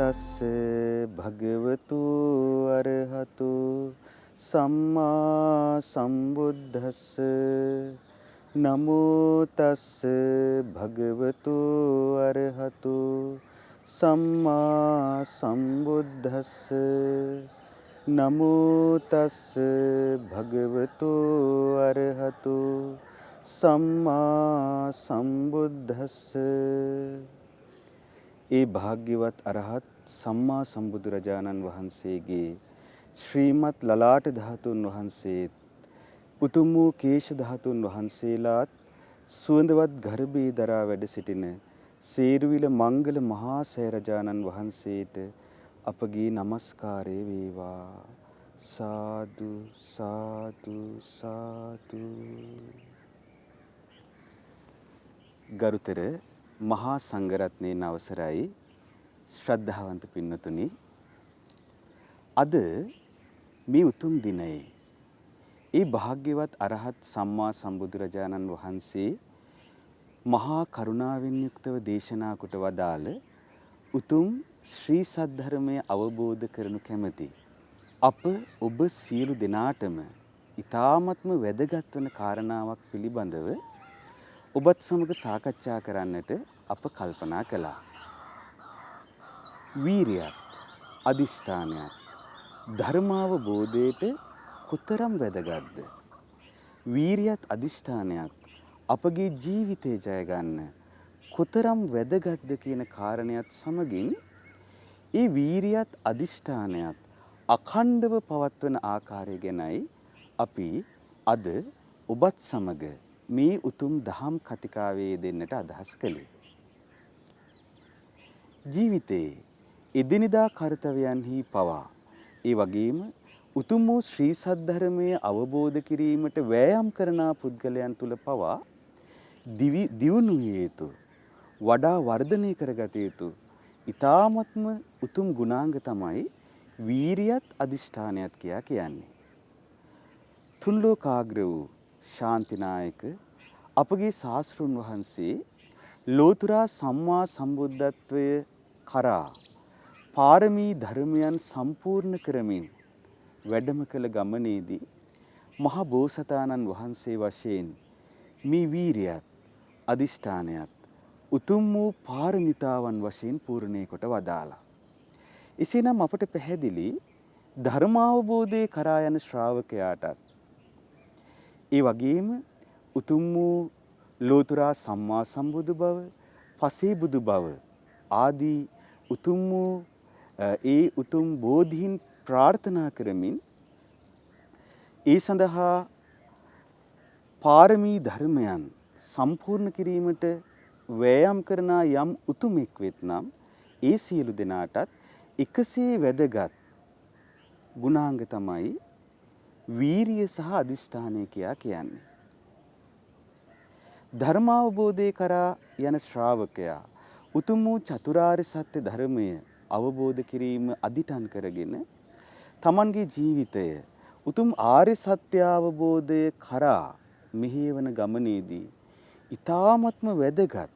තස්ස භගවතු අරහතු සම්මා සම්බුද්දස්ස නමෝ තස්ස භගවතු අරහතු සම්මා සම්බුද්දස්ස නමෝ තස්ස භගවතු අරහතු සම්මා සම්බුද්දස්ස. ඒ භාග්‍යවත් අරහත් සම්මා සම්බුදුරජාණන් වහන්සේගේ ශ්‍රීමත් ලලාට ධාතුන් වහන්සේත් උතුම් වූ කේශ ධාතුන් වහන්සේලාත් සුවඳවත් ගර්භයේ දරා වැඩ සිටින සේරුවිල මංගල මහා සෑරජාණන් වහන්සේට අපගේ নমස්කාරය වේවා. සාදු සාදු සාදු. ගරුතර මහා සංඝරත්නයේ අවසරයි ශ්‍රද්ධාවන්ත පින්නතුනි, අද මේ උතුම් දිනයේ ඒ භාග්‍යවත් අරහත් සම්මා සම්බුදුරජාණන් වහන්සේ මහා කරුණාවෙන් යුක්තව දේශනා කොට වදාළ උතුම් ශ්‍රී සද්ධර්මය අවබෝධ කරනු කැමැති අප ඔබ සියලු දෙනාටම ඊ타ත්ම වැදගත් වන කාරණාවක් පිළිබඳව ඔබත් සමග සාකච්ඡා කරන්නට අප කල්පනා කළා. වීරියත් අදිෂ්ඨානයත් ධර්මාවබෝධයට කොතරම් වැදගත්ද? වීරියත් අදිෂ්ඨානයත් අපගේ ජීවිතේ ජය ගන්න කොතරම් වැදගත්ද කියන කාරණයක් සමගින් ඒ වීරියත් අදිෂ්ඨානයත් අඛණ්ඩව පවත්වන ආකාරය ගැනයි අපි අද ඔබත් සමග මේ උතුම් දහම් කතිකාවේ දෙන්නට අදහස් කළේ. ජීවිතේ එදිනෙදා කර්තව්‍යයන්හි පවා ඒ වගේම උතුම් වූ ශ්‍රී සද්ධර්මය අවබෝධ කිරීමට වෑයම් කරන පුද්ගලයන් තුල පවා දියුණු විය යුතු, වඩා වර්ධනය කරගත යුතු ඊ타ත්ම උතුම් ගුණාංග තමයි වීරියත් අදිෂ්ඨානයත් කියා කියන්නේ. තුන් ලෝකාග්‍ර වූ ශාන්තිනායක අපගේ ශාස්ත්‍රුන් වහන්සේ ලෝතුරා සම්මා සම්බුද්ධත්වය කරා පාරමී ධර්මයන් සම්පූර්ණ කරමින් වැඩම කළ ගමනේදී මහා බෝසතාණන් වහන්සේ වශයෙන් මේ වීරියත් අදිෂ්ඨානයත් උතුම් වූ පාරමිතාවන් වශයෙන් පූර්ණේ කොට වදාලා. එසේනම් අපට පැහැදිලි ධර්මාවබෝධයේ කරා යන ශ්‍රාවකයාටත් ඒ වගේම උතුම් වූ ලෝතුරා සම්මා සම්බුදු බව, පසේ බුදු බව ආදී උතුම් වූ ඒ උතුම් බෝධීන් ප්‍රාර්ථනා කරමින් ඒ සඳහා පාරමී ධර්මයන් සම්පූර්ණ කිරීමට වෑයම් කරන යම් උතුමෙක් වෙත්නම් ඒ සියලු දෙනාටත් එකසේ වැදගත් ගුණාංග තමයි වීරිය සහ අදිෂ්ඨානය කියා කියන්නේ. ධර්මාවබෝධය කරා යන ශ්‍රාවකයා උතුම් වූ චතුරාර්ය සත්‍ය ධර්මය අවබෝධ කිරීම අදිටන් කරගෙන තමන්ගේ ජීවිතය උතුම් ආර්ය සත්‍ය අවබෝධය කරා මෙහෙයවන ගමනේදී ඊ타ත්ම වැදගත්,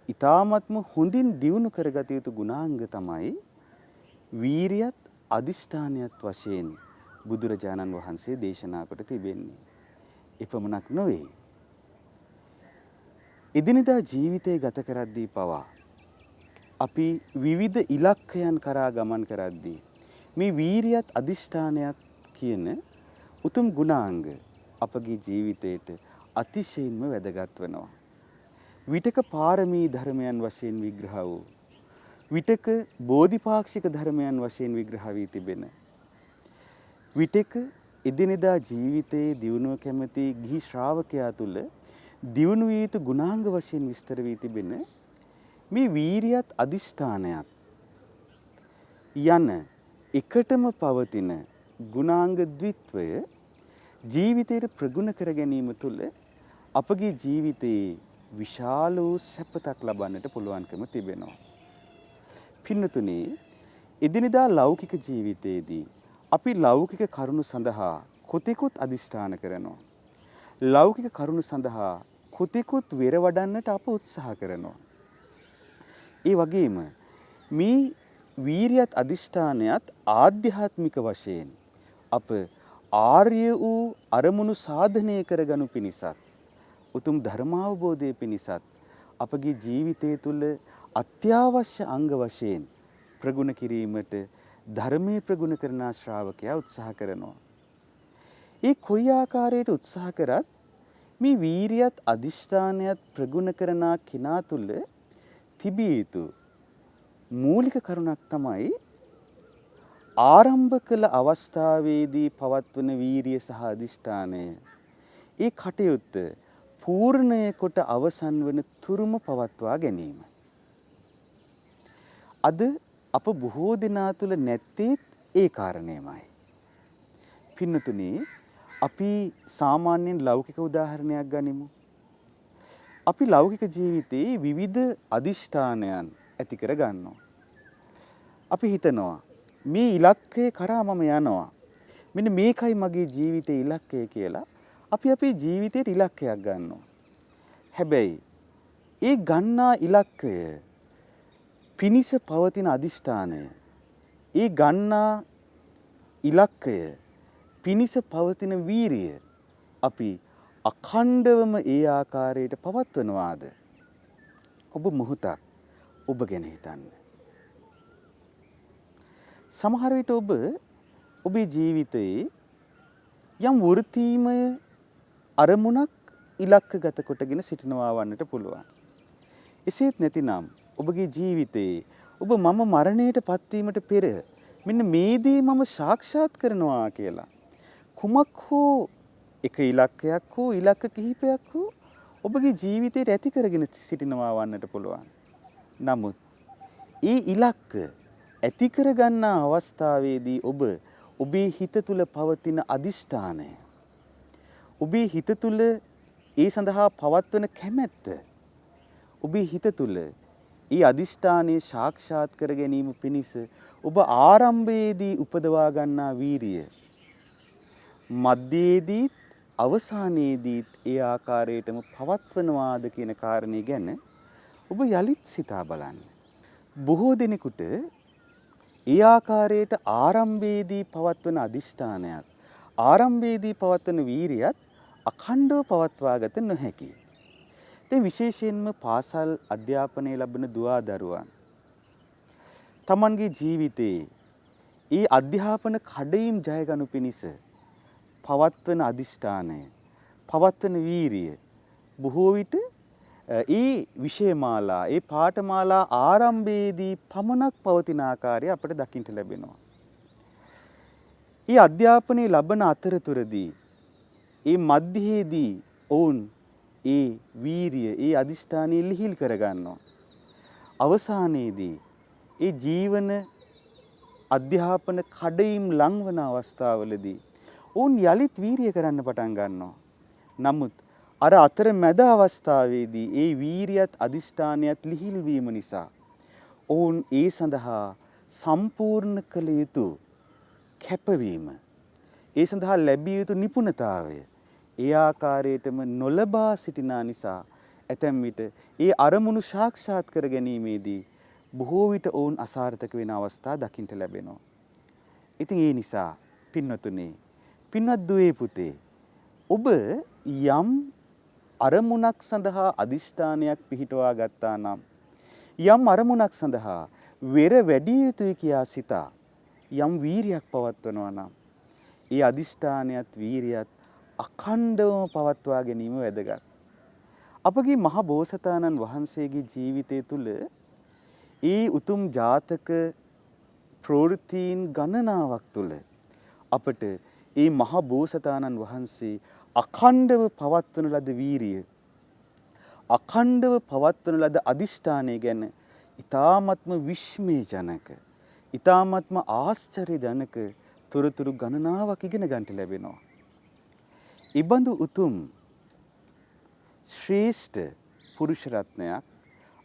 ඊ타ත්ම හොඳින් දියුණු කරගත යුතු ගුණාංග තමයි වීරියත් අදිෂ්ඨානයත් වශයෙන් බුදුරජාණන් වහන්සේ දේශනා කොට තිබෙන්නේ. එපමණක් නොවේ. එදිනෙදා ජීවිතය ගත කරද්දී පවා අපි විවිධ ඉලක්කයන් කරා ගමන් කරද්දී මේ වීරියත් අදිෂ්ඨානයත් කියන උතුම් ගුණාංග අපගේ ජීවිතයට අතිශයින්ම වැදගත් වෙනවා. විතක පාරමී ධර්මයන් වශයෙන් විග්‍රහ වූ, විතක බෝධිපාක්ෂික ධර්මයන් වශයෙන් විග්‍රහ වී තිබෙන, විතක එදිනෙදා ජීවිතයේ දියුණුව කැමැති ගිහි ශ්‍රාවකයා තුළ දියුණු විය යුතු ගුණාංග වශයෙන් විස්තර වී තිබෙන මේ වීරියත් අදිෂ්ඨානයත් යන එකටම පවතින ගුණාංග ද්විත්වය ජීවිතයට ප්‍රගුණ කර ගැනීම තුළ අපගේ ජීවිතයේ විශාල වූ සැපතක් ලබන්නට පුළුවන්කම තිබෙනවා. පින්නතුනි, එදිනෙදා ලෞකික ජීවිතයේදී අපි ලෞකික කරුණු සඳහා කොතෙකුත් අදිෂ්ඨාන කරනවා. ලෞකික කරුණු සඳහා කොතෙකුත් වෙර වඩන්නට අප උත්සාහ කරනවා. ඒ වගේම මේ වීරියත් අදිෂ්ඨානයත් ආධ්‍යාත්මික වශයෙන් අප ආර්ය වූ අරමුණු සාධනය කරගනු පිණිසත් උතුම් ධර්මාවබෝධය පිණිසත් අපගේ ජීවිතය තුළ අත්‍යවශ්‍ය අංග වශයෙන් ප්‍රගුණ කිරීමට ධර්මයේ ප්‍රගුණ කරන ශ්‍රාවකයා උත්සාහ කරනවා. ඒ කොයි ආකාරයට උත්සාහ කරත් මේ වීරියත් අදිෂ්ඨානයත් ප්‍රගුණ කරන කෙනා තුළ තිබිය යුතු මූලික කරුණක් තමයි ආරම්භ කළ අවස්ථාවේදී පවත්වන වීරිය සහ අදිෂ්ඨානය. ඒ කටයුත්ත පූර්ණය කොට අවසන් වන තුරුම පවත්වා ගැනීම. අද අප බොහෝ දෙනා තුළ නැත්තේත් ඒ කාරණයමයි. පින්නතුනි, අපි සාමාන්‍යයෙන් ලෞකික උදාහරණයක් ගනිමු. අපි ලෞකික ජීවිතයේ විවිධ අදිෂ්ඨානයන් ඇති කර ගන්නවා. අපි හිතනවා මේ ඉලක්කය කරා මම යනවා. මෙන්න මේකයි මගේ ජීවිතයේ ඉලක්කය කියලා. අපි අපේ ජීවිතයට ඉලක්කයක් ගන්නවා. හැබැයි ඒ ගන්නා ඉලක්කය පිනිස පවතින අදිෂ්ඨානය, ඒ ගන්නා ඉලක්කය පිනිස පවතින වීරිය අපි අඛණ්ඩවම ඒ ආකාරයට පවත්වනවාද? ඔබ මොහොතක් ඔබ ගැන හිතන්න. සමහර විට ඔබ ඔබේ ජීවිතයේ යම් වෘත්තීමය අරමුණක් ඉලක්කගත කොටගෙන සිටිනවා වන්නට පුළුවන්. එසේත් නැතිනම් ඔබගේ ජීවිතයේ ඔබ මම මරණයට පත්වීමට පෙර මෙන්න මේ දේ මම සාක්ෂාත් කරනවා කියලා කුමක් හෝ එක ඉලක්කයක් හෝ ඉලක්ක කිහිපයක් හෝ ඔබගේ ජීවිතයට ඇති කරගෙන සිටිනවා වන්නට පුළුවන්. නමුත් ඒ ඉලක්ක ඇති කරගන්නා අවස්ථාවේදී ඔබ ඔබේ හිත තුළ පවතින අදිෂ්ඨානය, ඔබේ හිත තුළ ඒ සඳහා පවත්වන කැමැත්ත, ඔබේ හිත තුළ ඒ අදිෂ්ඨානයේ සාක්ෂාත් කර ගැනීම පිණිස ඔබ ආරම්භයේදී උපදවා ගන්නා වීරිය මධ්‍යයේදීත් අවසානයේදීත් ඒ ආකාරයටම පවත්වනවාද කියන කාරණේ ගැන ඔබ යලිත් සිතා බලන්න. බොහෝ දෙනෙකුට ඒ ආකාරයට ආරම්භයේදී පවත්වන අදිෂ්ඨානයත් ආරම්භයේදී පවත්වන වීරියත් අඛණ්ඩව පවත්වාගත නොහැකි. දැන් විශේෂයෙන්ම පාසල් අධ්‍යාපනය ලබන දුවා දරුවන් තමන්ගේ ජීවිතයේ ඒ අධ්‍යාපන කඩයිම් ජයගනු පිණිස පවත්වන අදිෂ්ඨානය, පවත්වන වීරිය බොහෝ විට ඒ විෂයමාලා, ඒ පාඨමාලා ආරම්භයේදී පමණක් පවතින ආකාරය අපට දකින්න ලැබෙනවා. ඒ අධ්‍යාපනයේ ලබන අතරතුරදී ඒ මධ්‍යයේදී ඔවුන් ඒ වීරිය, ඒ අදිෂ්ඨානය ලිහිල් කරගන්නවා. අවසානයේදී ඒ ජීවන අධ්‍යාපන කඩයිම් ලංවන අවස්ථාවලදී ඔවුන් යලිත් වීරිය කරන්න පටන් ගන්නවා. නමුත් අර අතරමැද අවස්ථාවේදී ඒ වීරියත් අදිෂ්ඨානයත් ලිහිල් වීම නිසා ඔවුන් ඒ සඳහා සම්පූර්ණ කළ යුතු කැපවීම, ඒ සඳහා ලැබිය යුතු නිපුණතාවය ඒ ආකාරයටම නොලබා සිටිනා නිසා ඇතැම් විට ඒ අරමුණු සාක්ෂාත් කර ගැනීමේදී බොහෝ විට ඔවුන් අසාර්ථක වෙන අවස්ථා දකින්න ලැබෙනවා. ඉතින් ඒ නිසා පින්වතුනි, පින්වත් දුවේ පුතේ, ඔබ යම් අරමුණක් සඳහා අදිෂ්ඨානයක් පිහිටවා ගත්තා නම්, යම් අරමුණක් සඳහා වෙර වැඩි යුතුයි කියා සිතා යම් වීරියක් පවත්වනවා නම්, ඒ අදිෂ්ඨානයත් වීරියත් අඛණ්ඩවම පවත්වා ගැනීම වැදගත්. අපගේ මහ බෝසතාණන් වහන්සේගේ ජීවිතය තුළ ඒ උතුම් ජාතක ප්‍රවෘත්තීන් ගණනාවක් තුළ අපට ඒ මහ බෝසතාණන් වහන්සේ අඛණ්ඩව පවත්වන ලද වීරිය, අඛණ්ඩව පවත්වන ලද අදිෂ්ඨානය ගැන ඊ타ත්ම විස්මයජනක, ඊ타ත්ම ආශ්චර්යජනක තොරතුරු ගණනාවක් ඉගෙන ගන්නට ලැබෙනවා. ඉබඳු උතුම් ශ්‍රේෂ්ඨ පුරුෂ රත්නයක්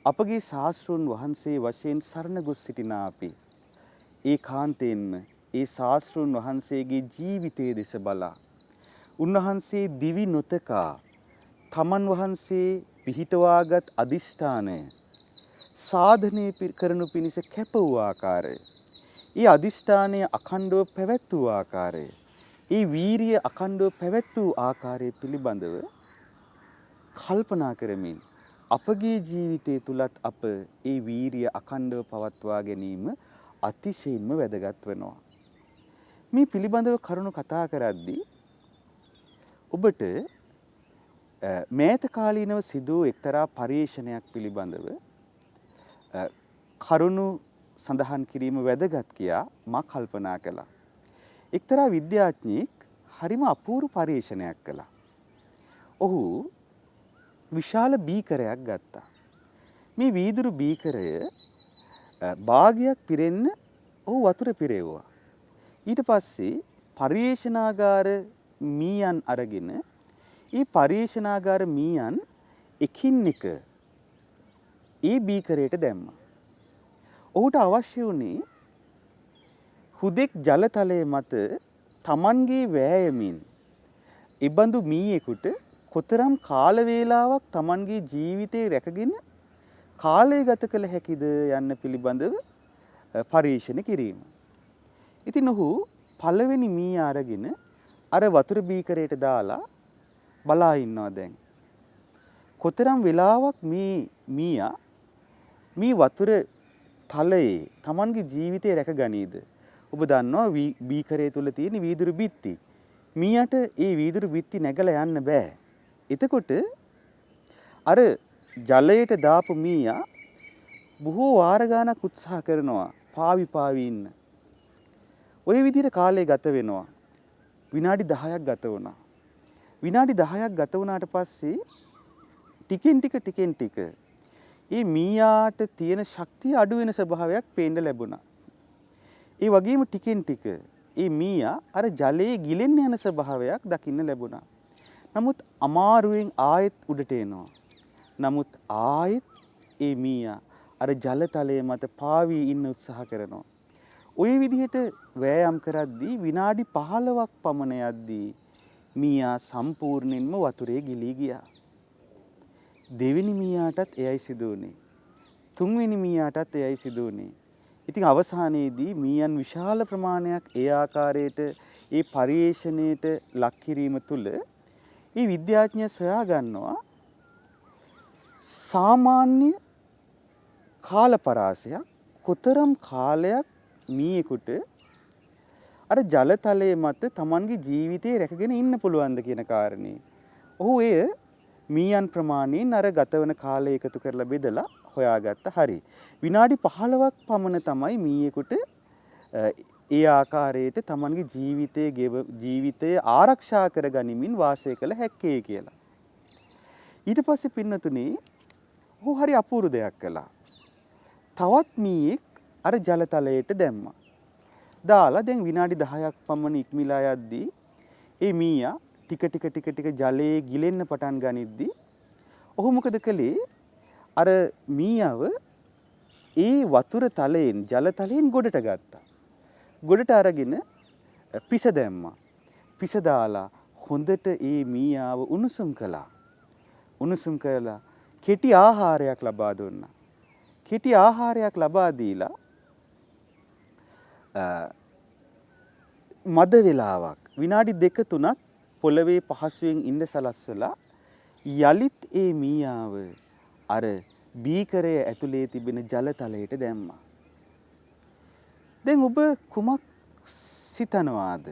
අපගේ ශාස්ත්‍රූන් වහන්සේ වශයෙන් සරණ ගොස් සිටින අපි ඒකාන්තයෙන්ම ඒ ශාස්ත්‍රූන් වහන්සේගේ ජීවිතයේ දෙස බලා උන්වහන්සේ දිවි නොතකා තමන් වහන්සේ පිහිටවාගත් අදිෂ්ඨානය සාධනය කරනු පිණිස කැප වූ ආකාරය, ඒ අදිෂ්ඨානය අඛණ්ඩව පැවැත් වූ ආකාරය, ඒ වීරිය අඛණ්ඩව පැවැත් වූ ආකාරය පිළිබඳව කල්පනා කරමින් අපගේ ජීවිතය තුලත් අප ඒ වීරිය අඛණ්ඩව පවත්වා ගැනීම අතිශයින්ම වැදගත් වෙනවා. මේ පිළිබඳව කරුණු කතා කරද්දී ඔබට මෑත කාලීනව සිදු වූ එක්තරා පරීක්ෂණයක් පිළිබඳව කරුණු සඳහන් කිරීම වැදගත් කියා මා කල්පනා කළා. එක්තරා විද්‍යාඥයෙක් හරිම අපූර්ව පරීක්ෂණයක් කළා. ඔහු විශාල බීකරයක් ගත්තා. මේ වීදුරු බීකරය භාගයක් පිරෙන්න ඔහු වතුර පිරෙව්වා. ඊට පස්සේ පරීක්ෂණාගාර මීයන් අරගෙන ඒ පරීක්ෂණාගාර මීයන් එකින් එක ඒ බීකරයට දැම්මා. ඔහුට අවශ්‍ය වුණේ හුදෙක් ජලතලයේ මත Tamanගේ වෑයමින් ඉබඳු මීයෙකුට කොතරම් කාල වේලාවක් Tamanගේ ජීවිතේ රැකගෙන කාලය ගත කළ හැකිද යන්න පිළිබඳව පරීක්ෂණ කිරීම. ඉතින් ඔහු පළවෙනි මීයා අරගෙන අර වතුර බීකරයට දාලා බලා ඉන්නවා දැන්. කොතරම් වෙලාවක් මේ මීයා මේ වතුර තලයේ Tamanගේ ජීවිතේ රැක ගනීද? ඔබ දන්නවා බීකරය තුල තියෙන වීදුරු බිත්ති. මීයට ඒ වීදුරු බිත්ති නැගලා යන්න බෑ. එතකොට අර ජලයට දාපු මීයා බොහෝ වාර ගානක් උත්සාහ කරනවා පාවි ඉන්න. ওই විදිහට කාලය ගත වෙනවා. විනාඩි 10ක් ගත වුණා. විනාඩි 10ක් ගත වුණාට පස්සේ ටිකෙන් ටික මේ මීයාට තියෙන ශක්තිය අඩු වෙන ස්වභාවයක් පේන්න ලැබුණා. ඒ වගේම ටිකෙන් ටික මේ මීයා අර ජලයේ ගිලෙන්න යන ස්වභාවයක් දකින්න ලැබුණා. නමුත් අමාරුවෙන් ආයෙත් උඩට එනවා. නමුත් ආයෙත් මේ මීයා අර ජලතලයේ මත පාවී ඉන්න උත්සාහ කරනවා. ওই විදිහට වෑයම් කරද්දී විනාඩි 15ක් පමණ යද්දී මීයා සම්පූර්ණයෙන්ම වතුරේ ගිලී ගියා. දෙවෙනි මීයාටත් එයයි සිදු වුණේ. තුන්වෙනි මීයාටත් එයයි සිදු වුණේ. ඉතින් අවසානයේදී මීයන් විශාල ප්‍රමාණයක් ඒ ආකාරයට ඒ පරිේශණයට ලක් කිරීම තුළ මේ විද්‍යාඥය සොයා ගන්නවා සාමාන්‍ය කාලපරාසයක් කොතරම් කාලයක් මීයෙකුට අර ජලතලයේ මත Tamanගේ ජීවිතේ රැකගෙන ඉන්න පුළුවන්ද කියන කාරණේ. ඔහු එය මීයන් ප්‍රමාණයෙන් අර ගතවන කාලය එකතු කරලා බෙදලා හොයාගත්ත. හරි. විනාඩි 15ක් පමණ තමයි මීයෙකුට ඒ ආකාරයට Tamanගේ ජීවිතය ආරක්ෂා කරගනිමින් වාසය කළ හැක්කේ කියලා. ඊට පස්සේ පින්නතුනේ ඔහු හරි අපූර්ව දෙයක් කළා. තවත් මීයෙක් අර ජලතලයට දැම්මා. දාලා දැන් විනාඩි 10ක් පමණ ඉක්මලා යද්දී ඒ මීයා ටික ජලයේ ගිලෙන්න පටන් ගනිද්දී ඔහු මොකද කළේ? අර මීයව ඒ වතුර තලයෙන් ජලතලයෙන් ගොඩට ගත්තා. ගොඩට අරගෙන පිස දැම්මා. පිස දාලා හොඳට ඒ මීයාව උණුසුම් කළා. උණුසුම් කරලා කෙටි ආහාරයක් ලබා දුන්නා. කෙටි ආහාරයක් ලබා දීලා මද වේලාවක් විනාඩි 2-3ක් පොළවේ පහසුවෙන් ඉන්න සලස්වලා යලිත් ඒ මීයාව අර බීකරය ඇතුලේ තිබෙන ජලතලයට දැම්මා. දැන් ඔබ කුමක් සිතනවාද?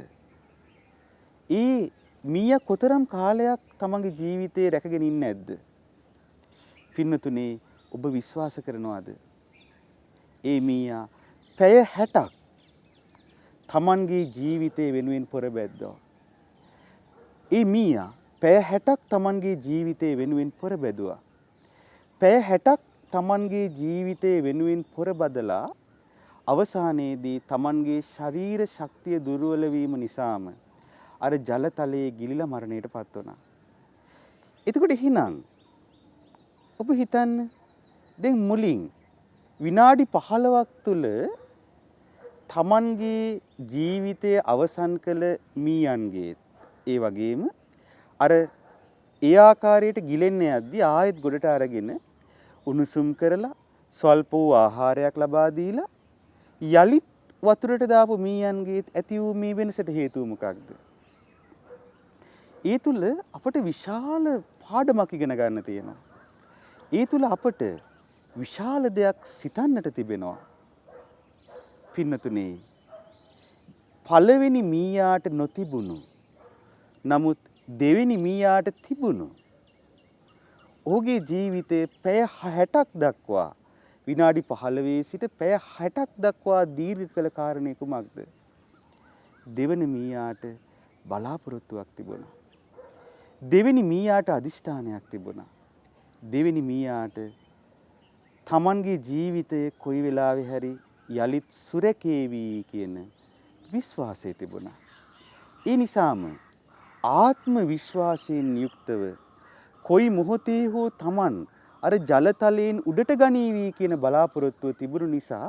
ඒ මීයා කොතරම් කාලයක් තමන්ගේ ජීවිතේ රැකගෙන ඉන්නේ නැද්ද? පින්නතුනේ ඔබ විශ්වාස කරනවාද? ඒ මීයා පැය 60ක් තමන්ගේ ජීවිතේ වෙනුවෙන් පොරබැද්දා. ඒ මීයා පැය 60ක් තමන්ගේ ජීවිතේ වෙනුවෙන් පොරබැදුවා. පැය 60ක් තමන්ගේ ජීවිතේ වෙනුවෙන් පොරබදලා අවසානයේදී තමන්ගේ ශරීර ශක්තිය දුර්වල වීම නිසාම අර ජලතලයේ ගිලිලා මරණයටපත් වුණා. එතකොට එහෙනම් ඔබ හිතන්න දැන් මුලින් විනාඩි 15ක් තුල තමන්ගේ ජීවිතය අවසන් කළ මීයන්ගේ ඒ වගේම අර ඒ ආකාරයට ගිලෙන්න යද්දී ආයෙත් ගොඩට අරගෙන උණුසුම් කරලා ස්වල්ප වූ ආහාරයක් ලබා දීලා යලිත් වතුරට දාපු මීයන්ගේ ඇති වූ මේ වෙනසට හේතුව මොකක්ද? ඒ තුල අපට විශාල පාඩමක් ඉගෙන ගන්න තියෙනවා. ඒ තුල අපට විශාල දෙයක් සිතන්නට තිබෙනවා. පින්නතුනේ පළවෙනි මීයාට නොතිබුණු නමුත් දෙවෙනි මීයාට තිබුණු ඔහුගේ ජීවිතයේ පැය 60ක් දක්වා විනාඩි 15 සිට පැය 60ක් දක්වා දීර්ඝ කළ කාරණේ කුමක්ද? දෙවෙනි මීයාට බලාපොරොත්තුවක් තිබුණා. දෙවෙනි මීයාට අදිෂ්ඨානයක් තිබුණා. දෙවෙනි මීයාට තමන්ගේ ජීවිතයේ කොයි වෙලාවෙ හරි යලිත් සුරකේවි කියන විශ්වාසය තිබුණා. ඒ නිසාම ආත්ම විශ්වාසයෙන් යුක්තව කොයි මොහොතේ හෝ තමන් අර ජලතලයෙන් උඩට ගනීවි කියන බලාපොරොත්තුව තිබුණු නිසා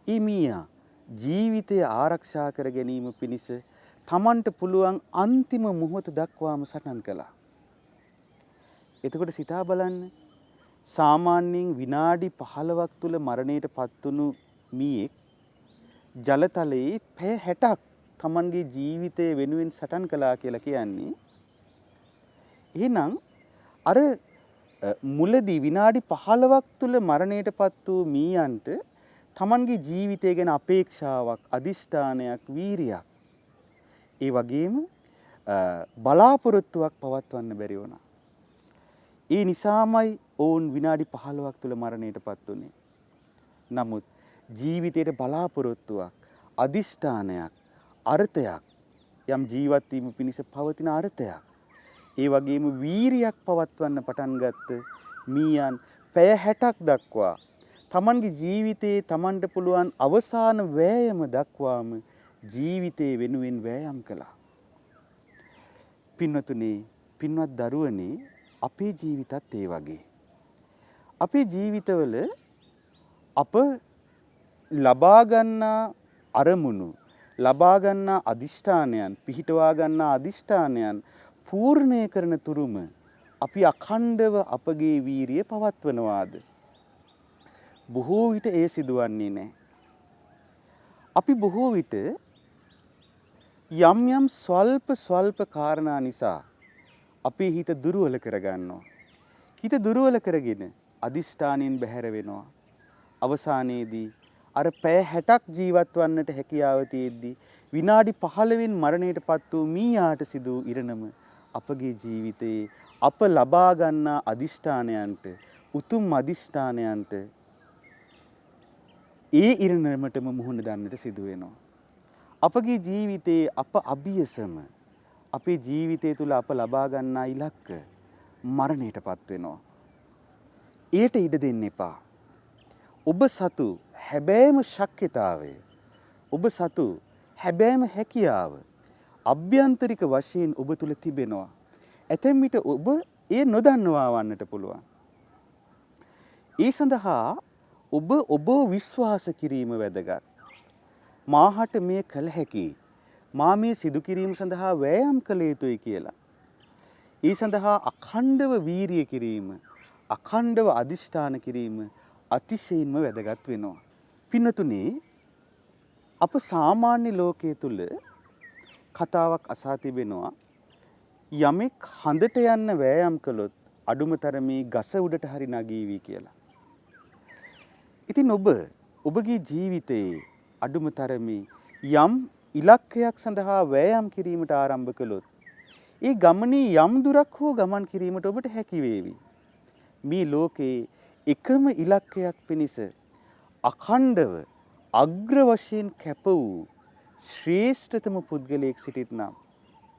ඒ මීයා ජීවිතය ආරක්ෂා කර ගැනීම පිණිස තමන්ට පුළුවන් අන්තිම මොහොත දක්වාම සටන් කළා. එතකොට සිතා බලන්න සාමාන්‍යයෙන් විනාඩි 15ක් තුල මරණයට පත්වුණු මීයෙක් ජලතලයේ පැය 60ක් තමන්ගේ ජීවිතය වෙනුවෙන් සටන් කළා කියලා කියන්නේ එහෙනම් අර මුලදී විනාඩි 15ක් තුල මරණයට පත් වූ මීයන්ට තමන්ගේ ජීවිතය ගැන අපේක්ෂාවක්, අදිෂ්ඨානයක්, වීරියක් ඒ වගේම බලාපොරොත්තුවක් පවත්වන්න බැරි වුණා. ඒ නිසාමයි ඔවුන් විනාඩි 15ක් තුල මරණයට පත් වුණේ. නමුත් ජීවිතයේ බලාපොරොත්තුවක්, අදිෂ්ඨානයක්, අර්ථයක් යම් ජීවත් වීම පිණිස පවතින අර්ථයක් ඒ වගේම වීරියක් පවත්වන්න පටන් ගත්ත මීයන් පැය 60ක් දක්වා තමන්ගේ ජීවිතයේ තමන්ට පුළුවන් අවසාන වෑයම දක්වාම ජීවිතේ වෙනුවෙන් වෑයම් කළා. පින්වතුනි, පින්වත් දරුවනේ අපේ ජීවිතත් ඒ වගේ. අපේ ජීවිතවල අප ලබා ගන්නා අරමුණු, ලබා ගන්නා අදිෂ්ඨානයන්, පිහිටවා ගන්නා අදිෂ්ඨානයන් පූර්ණය කරන තුරුම අපි අඛණ්ඩව අපගේ වීරිය පවත්වනවාද? බොහෝ විට ඒ සිදුවන්නේ නැහැ. අපි බොහෝ විට යම් යම් ස්වල්ප කාරණා නිසා අපේ හිත දුර්වල කරගන්නවා. හිත දුර්වල කරගෙන අදිෂ්ඨානයෙන් බැහැර වෙනවා. අවසානයේදී අර පැය 60ක් ජීවත් වන්නට හැකියාව තියෙද්දි විනාඩි 15න් මරණයට පත් වූ මීයාට සිදු ඉරණම අපගේ ජීවිතයේ අප ලබා ගන්නා අදිෂ්ඨානයන්ට, උතුම් අදිෂ්ඨානයන්ට ඒ ඉරණමටම මුහුණ දන්නට සිදු වෙනවා. අපගේ ජීවිතයේ අප අභියසම අපේ ජීවිතය තුළ අප ලබා ගන්නා ඉලක්ක මරණයට පත් වෙනවා. ඊට ඉඩ දෙන්න එපා. ඔබ සතු හැබෑම ශක්්‍යතාවය, ඔබ සතු හැබෑම හැකියාව අභ්‍යන්තරික වශයෙන් ඔබ තුළ තිබෙනවා. ඇතැම් විට ඔබ ඒ නොදන්නවා වන්නට පුළුවන්. ඒ සඳහා ඔබ විශ්වාස කිරීම වැදගත්. මාහට මේ කළ හැකි, මා මේ සිදු කිරීම සඳහා වෑයම් කළ යුතුයි කියලා. ඒ සඳහා අඛණ්ඩව වීරිය කිරීම, අඛණ්ඩව අදිෂ්ඨාන කිරීම අතිශයින්ම වැදගත් වෙනවා. පින්නතුනේ, අප සාමාන්‍ය ලෝකයේ තුල කතාවක් අසා තිබෙනවා. යමෙක් හඳට යන්න වෑයම් කළොත් අඩුම තරමේ ගස උඩට හරි නගීවි කියලා. ඉතින් ඔබගේ ජීවිතයේ අඩුම තරමේ යම් ඉලක්කයක් සඳහා වෑයම් කිරීමට ආරම්භ කළොත් ඒ ගමනේ යම් දුරක් හෝ ගමන් කිරීමට ඔබට හැකි වේවි. මේ ලෝකේ එකම ඉලක්කයක් පිණිස අඛණ්ඩව අග්‍ර වශයෙන් කැප වූ ශ්‍රේෂ්ඨතම පුද්ගලයෙක් සිටින්නම්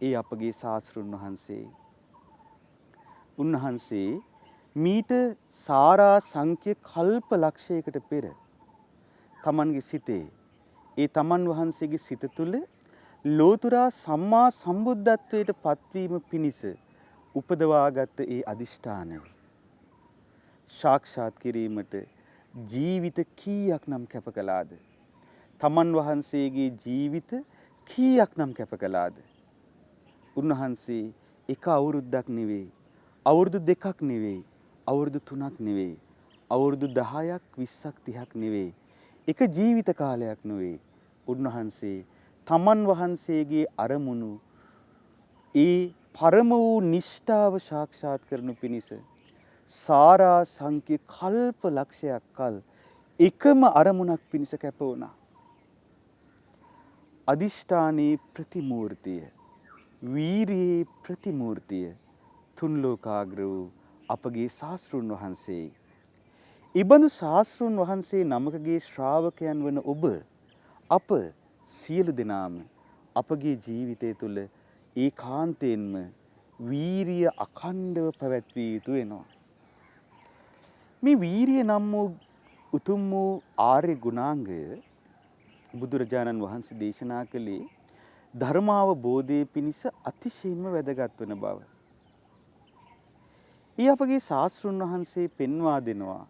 ඒ අපගේ ශාස්ත්‍රුන් වහන්සේ. උන්වහන්සේ මීට සාරා සංඛ්‍ය කල්ප ලක්ෂයකට පෙර තමන්ගේ සිතේ ඒ තමන් වහන්සේගේ සිත තුළ ලෝතුරා සම්මා සම්බුද්ධත්වයට පත්වීම පිණිස උපදවාගත් ඒ අදිෂ්ඨානය සාක්ෂාත් කිරීමට ජීවිත කීයක් නම් කැප කළාද? තමන් වහන්සේගේ ජීවිත කීයක් නම් කැප කළාද? උන්වහන්සේ එක අවුරුද්දක් නෙවෙයි, අවුරුදු දෙකක් නෙවෙයි, අවුරුදු 3ක් නෙවෙයි, අවුරුදු 10ක් 20ක් 30ක් නෙවෙයි. එක ජීවිත කාලයක් නෙවෙයි. උන්වහන්සේ තමන් වහන්සේගේ අරමුණු ඒ පරම වූ නිෂ්ඨාව සාක්ෂාත් කරනු පිණිස සාරා සංඛ්‍ය කල්ප ලක්ෂයක් කල් එකම අරමුණක් පිණිස කැප වුණා. අදිෂ්ඨානී ප්‍රතිමූර්තිය, වීරියේ ප්‍රතිමූර්තිය තුන් ලෝකාග්‍ර වූ අපගේ ශාස්ත්‍රුන් වහන්සේ. ඉබඳු ශාස්ත්‍රුන් වහන්සේ නමකගේ ශ්‍රාවකයන් වන ඔබ අප සියලු දෙනාම අපගේ ජීවිතය තුළ ඒකාන්තයෙන්ම වීරිය අඛණ්ඩව පැවැත්විය යුතු වෙනවා. මේ වීරිය නම් වූ උතුම් වූ ආර්ය ගුණාංගය බුදුරජාණන් වහන්සේ දේශනා කළේ ධර්මාවබෝධයේ පිණිස අතිශයින්ම වැදගත් වන බව. ඊ අපගේ ශාස්ත්‍රුන් වහන්සේ පෙන්වා දෙනවා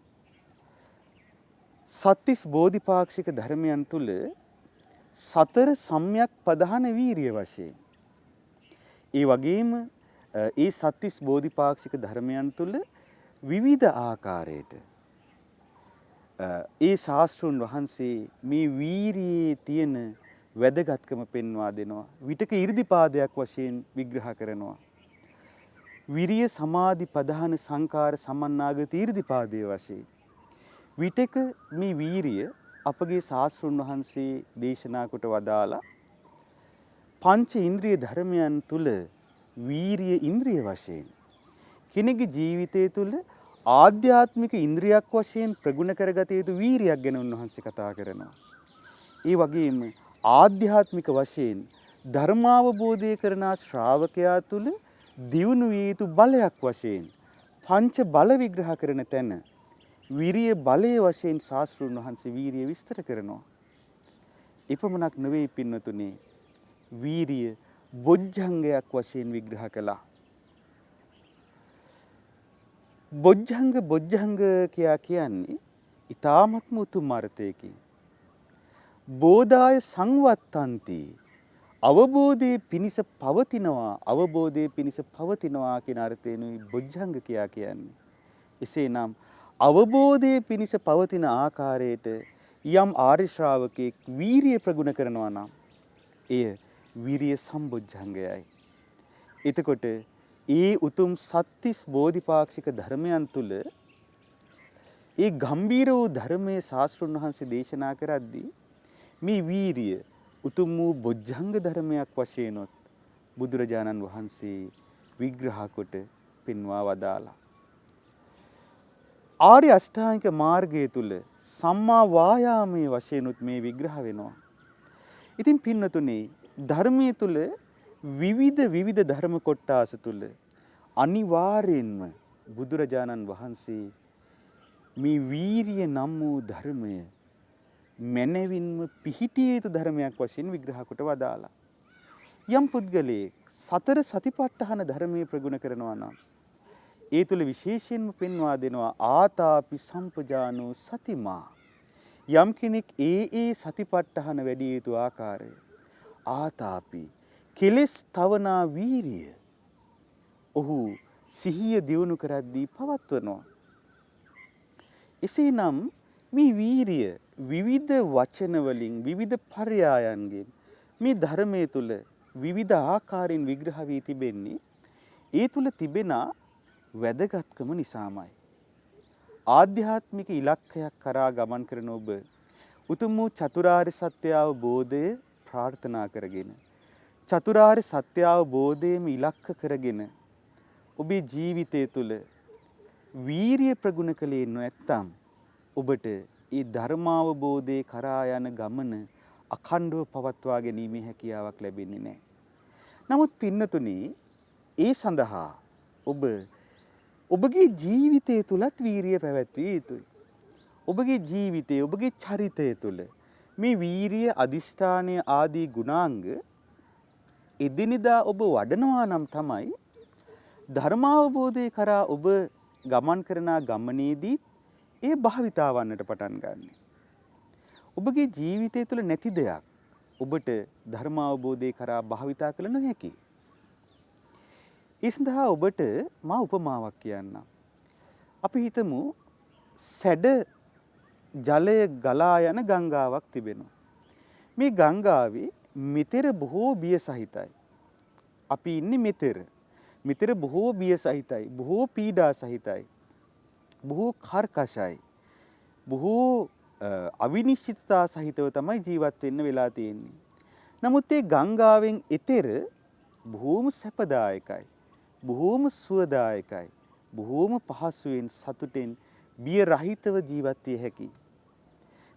සත්‍තිස් බෝධිපාක්ෂික ධර්මයන් තුල සතර සම්‍යක් ප්‍රධාන වීරිය වශයෙන්. ඒ වගේම ඒ සත්‍තිස් බෝධිපාක්ෂික ධර්මයන් තුල විවිධ ආකාරයට ඒ ශාස්ත්‍රුන් වහන්සේ මේ වීරියේ තියෙන වැදගත්කම පෙන්වා දෙනවා. විතක 이르දිපාදයක් වශයෙන් විග්‍රහ කරනවා. විරිය සමාධි ප්‍රධාන සංකාර සමන්නාගත 이르දිපාදයේ වශයෙන්. විතක මේ වීරිය අපගේ ශාස්ත්‍රුන් වහන්සේ දේශනා කොට වදාලා පංච ඉන්ද්‍රිය ධර්මයන් තුල වීරිය ඉන්ද්‍රිය වශයෙන් කෙනෙකුගේ ජීවිතය තුල ආධ්‍යාත්මික ඉන්ද්‍රියක් වශයෙන් ප්‍රගුණ කරගත යුතු වීරියක් ගැන උන්වහන්සේ කතා කරනවා. ඒ වගේම ආධ්‍යාත්මික වශයෙන් ධර්මාවබෝධය කරන ශ්‍රාවකයා තුල දියුණු විය යුතු බලයක් වශයෙන් පංච බල විග්‍රහ කරන තැන විරිය බලයේ වශයෙන් ශාස්ත්‍රුන් වහන්සේ වීරිය විස්තර කරනවා. එපමණක් නෙවෙයි පින්වතුනි, වීරිය බොජ්ජංගයක් වශයෙන් විග්‍රහ කළා. බොජ්ජංග කියා කියන්නේ ඊ타ත්ම උතුම් අර්ථයකින්. බෝධාය සංවත්තන්ති, අවබෝධයේ පිනිස පවතිනවා කියන අර්ථයෙන්ුයි බොජ්ජංග කියා කියන්නේ. එසේනම් අවබෝධයේ පිනිස පවතින ආකාරයට යම් ආර්ය ශ්‍රාවකෙක් වීරිය ප්‍රගුණ කරනවා නම් එය විරිය සම්බොජ්ජංගයයි. එතකොට ඒ උතුම් සත්‍තිස් බෝධිපාක්ෂික ධර්මයන් තුල ඒ ගම්බීර වූ ධර්මයේ ශාස්ත්‍රුන් වහන්සේ දේශනා කරද්දී මේ වීරිය උතුම් වූ බොජ්ජංග ධර්මයක් වශයෙන්ොත් බුදුරජාණන් වහන්සේ විග්‍රහ කොට පෙන්වා වදාලා. ආර්ය අෂ්ටාංගික මාර්ගය තුල සම්මා වායාමයේ වශයෙන්ුත් මේ විග්‍රහ වෙනවා. ඉතින් පින්නතුනේ ධර්මයේ තුල විවිධ ධර්ම කොටාස තුල අනිවාර්යෙන්ම බුදුරජාණන් වහන්සේ මේ වීරිය නම් වූ ධර්මය මනවින්ම පිහිටිය යුතු ධර්මයක් වශයෙන් විග්‍රහ කොට වදාලා. යම් පුද්ගලයෙක් සතර සතිපට්ඨාන ධර්මයේ ප්‍රගුණ කරනවා නම් ඒ තුල විශේෂයෙන්ම පෙන්වා දෙනවා ආතාපි සම්පජානෝ සතිමා. යම් කෙනෙක් ඒ සතිපට්ඨාන වැඩි යුතු ආකාරය ආතාපි කෙලස් තවනා වීරිය ඔහු සිහිය දියුණු කරද්දී පවත්වනවා. එසේනම් මේ වීරිය විවිධ වචන වලින් විවිධ පර්යායන්ගෙන් මේ ධර්මයේ තුල විවිධ ආකාරයෙන් විග්‍රහ වී තිබෙන්නේ ඒ තුල තිබෙන වැදගත්කම නිසාමයි. ආධ්‍යාත්මික ඉලක්කයක් කරා ගමන් කරන ඔබ උතුම් වූ චතුරාර්ය සත්‍ය අවබෝධය ප්‍රාර්ථනා කරගෙන චතුරාර්ය සත්‍ය අවබෝධයම ඉලක්ක කරගෙන ඔබේ ජීවිතය තුළ වීරිය ප්‍රගුණ කළේ නැත්නම් ඔබට ඒ ධර්මාවබෝධයේ කරා යන ගමන අඛණ්ඩව පවත්වා ගැනීමේ හැකියාවක් ලැබෙන්නේ නැහැ. නමුත් පින්නතුනි, ඒ සඳහා ඔබගේ ජීවිතය තුලත් වීරිය පැවැත්විය යුතුයි. ඔබගේ ජීවිතයේ ඔබගේ චරිතය තුල මේ වීරිය අදිෂ්ඨානය ආදී ගුණාංග එදිනෙදා ඔබ වඩනවා නම් තමයි ධර්මාවබෝධය කරා ඔබ ගමන් කරන ගමනේදී ඒ භාවිතා වන්නට පටන් ගන්න. ඔබගේ ජීවිතය තුළ නැති දෙයක් ඔබට ධර්මාවබෝධය කරා භාවිතා කළ නොහැකි. ඒ සඳහා ඔබට මා උපමාවක් කියන්නම්. අපි හිතමු සැඩ ජලය ගලා යන ගංගාවක් තිබෙනවා. මේ ගංගාවේ මෙතෙර බොහෝ බිය සහිතයි. අපි ඉන්නේ මෙතෙර. මෙතෙර බොහෝ බිය සහිතයි, බොහෝ පීඩා සහිතයි, බොහෝ කර්කශයි, බොහෝ අවිනිශ්චිතතා සහිතව තමයි ජීවත් වෙන්න වෙලා තියෙන්නේ. නමුත් ඒ ගංගාවෙන් එතෙර බොහෝම සැපදායකයි, බොහෝම සුවදායකයි, බොහෝම පහසුවෙන් සතුටෙන් බිය රහිතව ජීවත් විය හැකියි.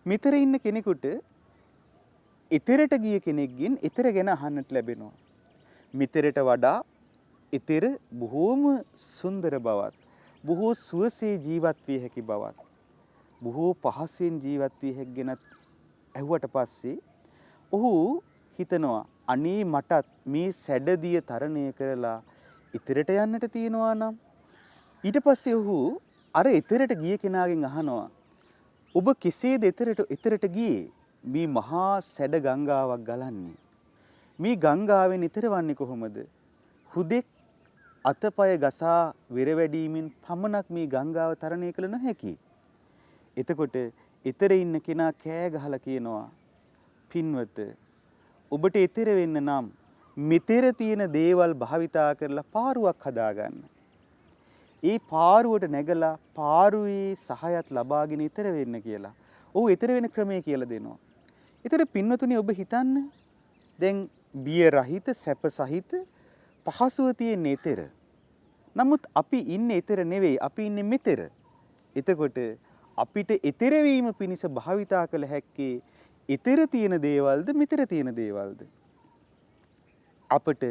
මෙතර ඉන්න කෙනෙකුට එතරට ගිය කෙනෙක්ගෙන් එතර ගැන අහන්නට ලැබෙනවා. මෙතරට වඩා එතර බොහෝම සුන්දර බවත්, බොහෝ සුවසේ ජීවත් විය හැකි බවත්, බොහෝ පහසුවෙන් ජීවත් විය හැකි ගැනත් ඇහුවට පස්සේ ඔහු හිතනවා අනේ මටත් මේ සැඩදිය තරණය කරලා එතරට යන්නට තියෙනවා නම්. ඊට පස්සේ ඔහු අර එතරට ගිය කෙනාගෙන් අහනවා ඔබ කෙසේද එතරට ගියේ? මේ මහා සැඩ ගංගාවක් ගලන්නේ. මේ ගංගාවෙන් එතර වන්නේ කොහොමද? හුදෙක් අතපය ගසා වෙර වැඩීමෙන් පමණක් මේ ගංගාව තරණය කළ නොහැකි. එතකොට එතර ඉන්න කෙනා කෑ ගහලා කියනවා පින්වත ඔබට එතර වෙන්න නම් මෙතර තියෙන දේවල් භාවිතා කරලා පාරුවක් හදාගන්න. ඒ පාරුවට නැගලා පාරුවේ සහයත් ලබාගෙන එතර වෙන්න කියලා. ඔහු එතර වෙන ක්‍රමය කියලා දෙනවා. ඒතර පින්වතුනි ඔබ හිතන්න දැන් බිය රහිත සැප සහිත පහසුව තියෙන එතර. නමුත් අපි ඉන්නේ එතර නෙවෙයි, අපි ඉන්නේ මෙතර. එතකොට අපිට එතර වීම පිණිස භාවිතා කළ හැක්කේ එතර තියෙන දේවල්ද මෙතර තියෙන දේවල්ද? අපට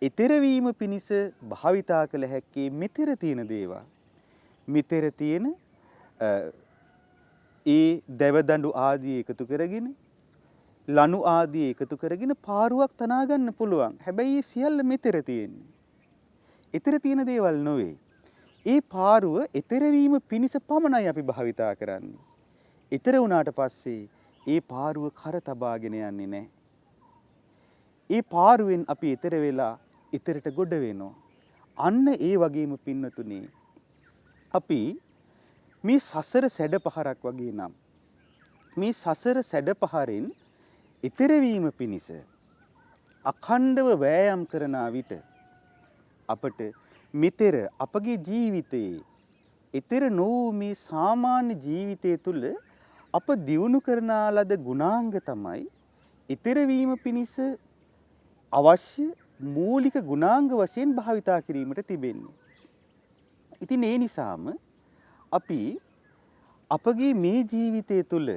එතර වීම පිණිස භාවිතා කළ හැක්කේ මෙතර තියෙන දේවල්. මෙතර තියෙන ඒ දැවදඬු ආදී එකතු කරගෙන, ලනු ආදී එකතු කරගෙන පාරුවක් තනා ගන්න පුළුවන්. හැබැයි ඒ සියල්ල මෙතර තියෙන්නේ. එතර තියෙන දේවල් නොවේ. ඒ පාරුව එතර වීම පිණිස පමණයි අපි භාවිතා කරන්නේ. එතර වුණාට පස්සේ ඒ පාරුව කර තබාගෙන යන්නේ නැහැ. ඒ පාරුවෙන් අපි එතර වෙලා එතරට ගොඩ වෙනවා. අන්න ඒ වගේම පින්නතුනේ අපි මේ සසර සැඩ පහරක් වගේ නම් මේ සසර සැඩ පහරෙන් එතර වීම පිණිස අඛණ්ඩව වෑයම් කරන විට අපට මෙතර අපගේ ජීවිතයේ එතර නොවූ මේ සාමාන්‍ය ජීවිතය තුළ අප දියුණු කරන ලද ගුණාංග තමයි එතර වීම පිණිස අවශ්‍ය මූලික ගුණාංග වශයෙන් භාවිතා කිරීමට තිබෙන්නේ. ඉතින් ඒ නිසාම අපි අපගේ මේ ජීවිතය තුළ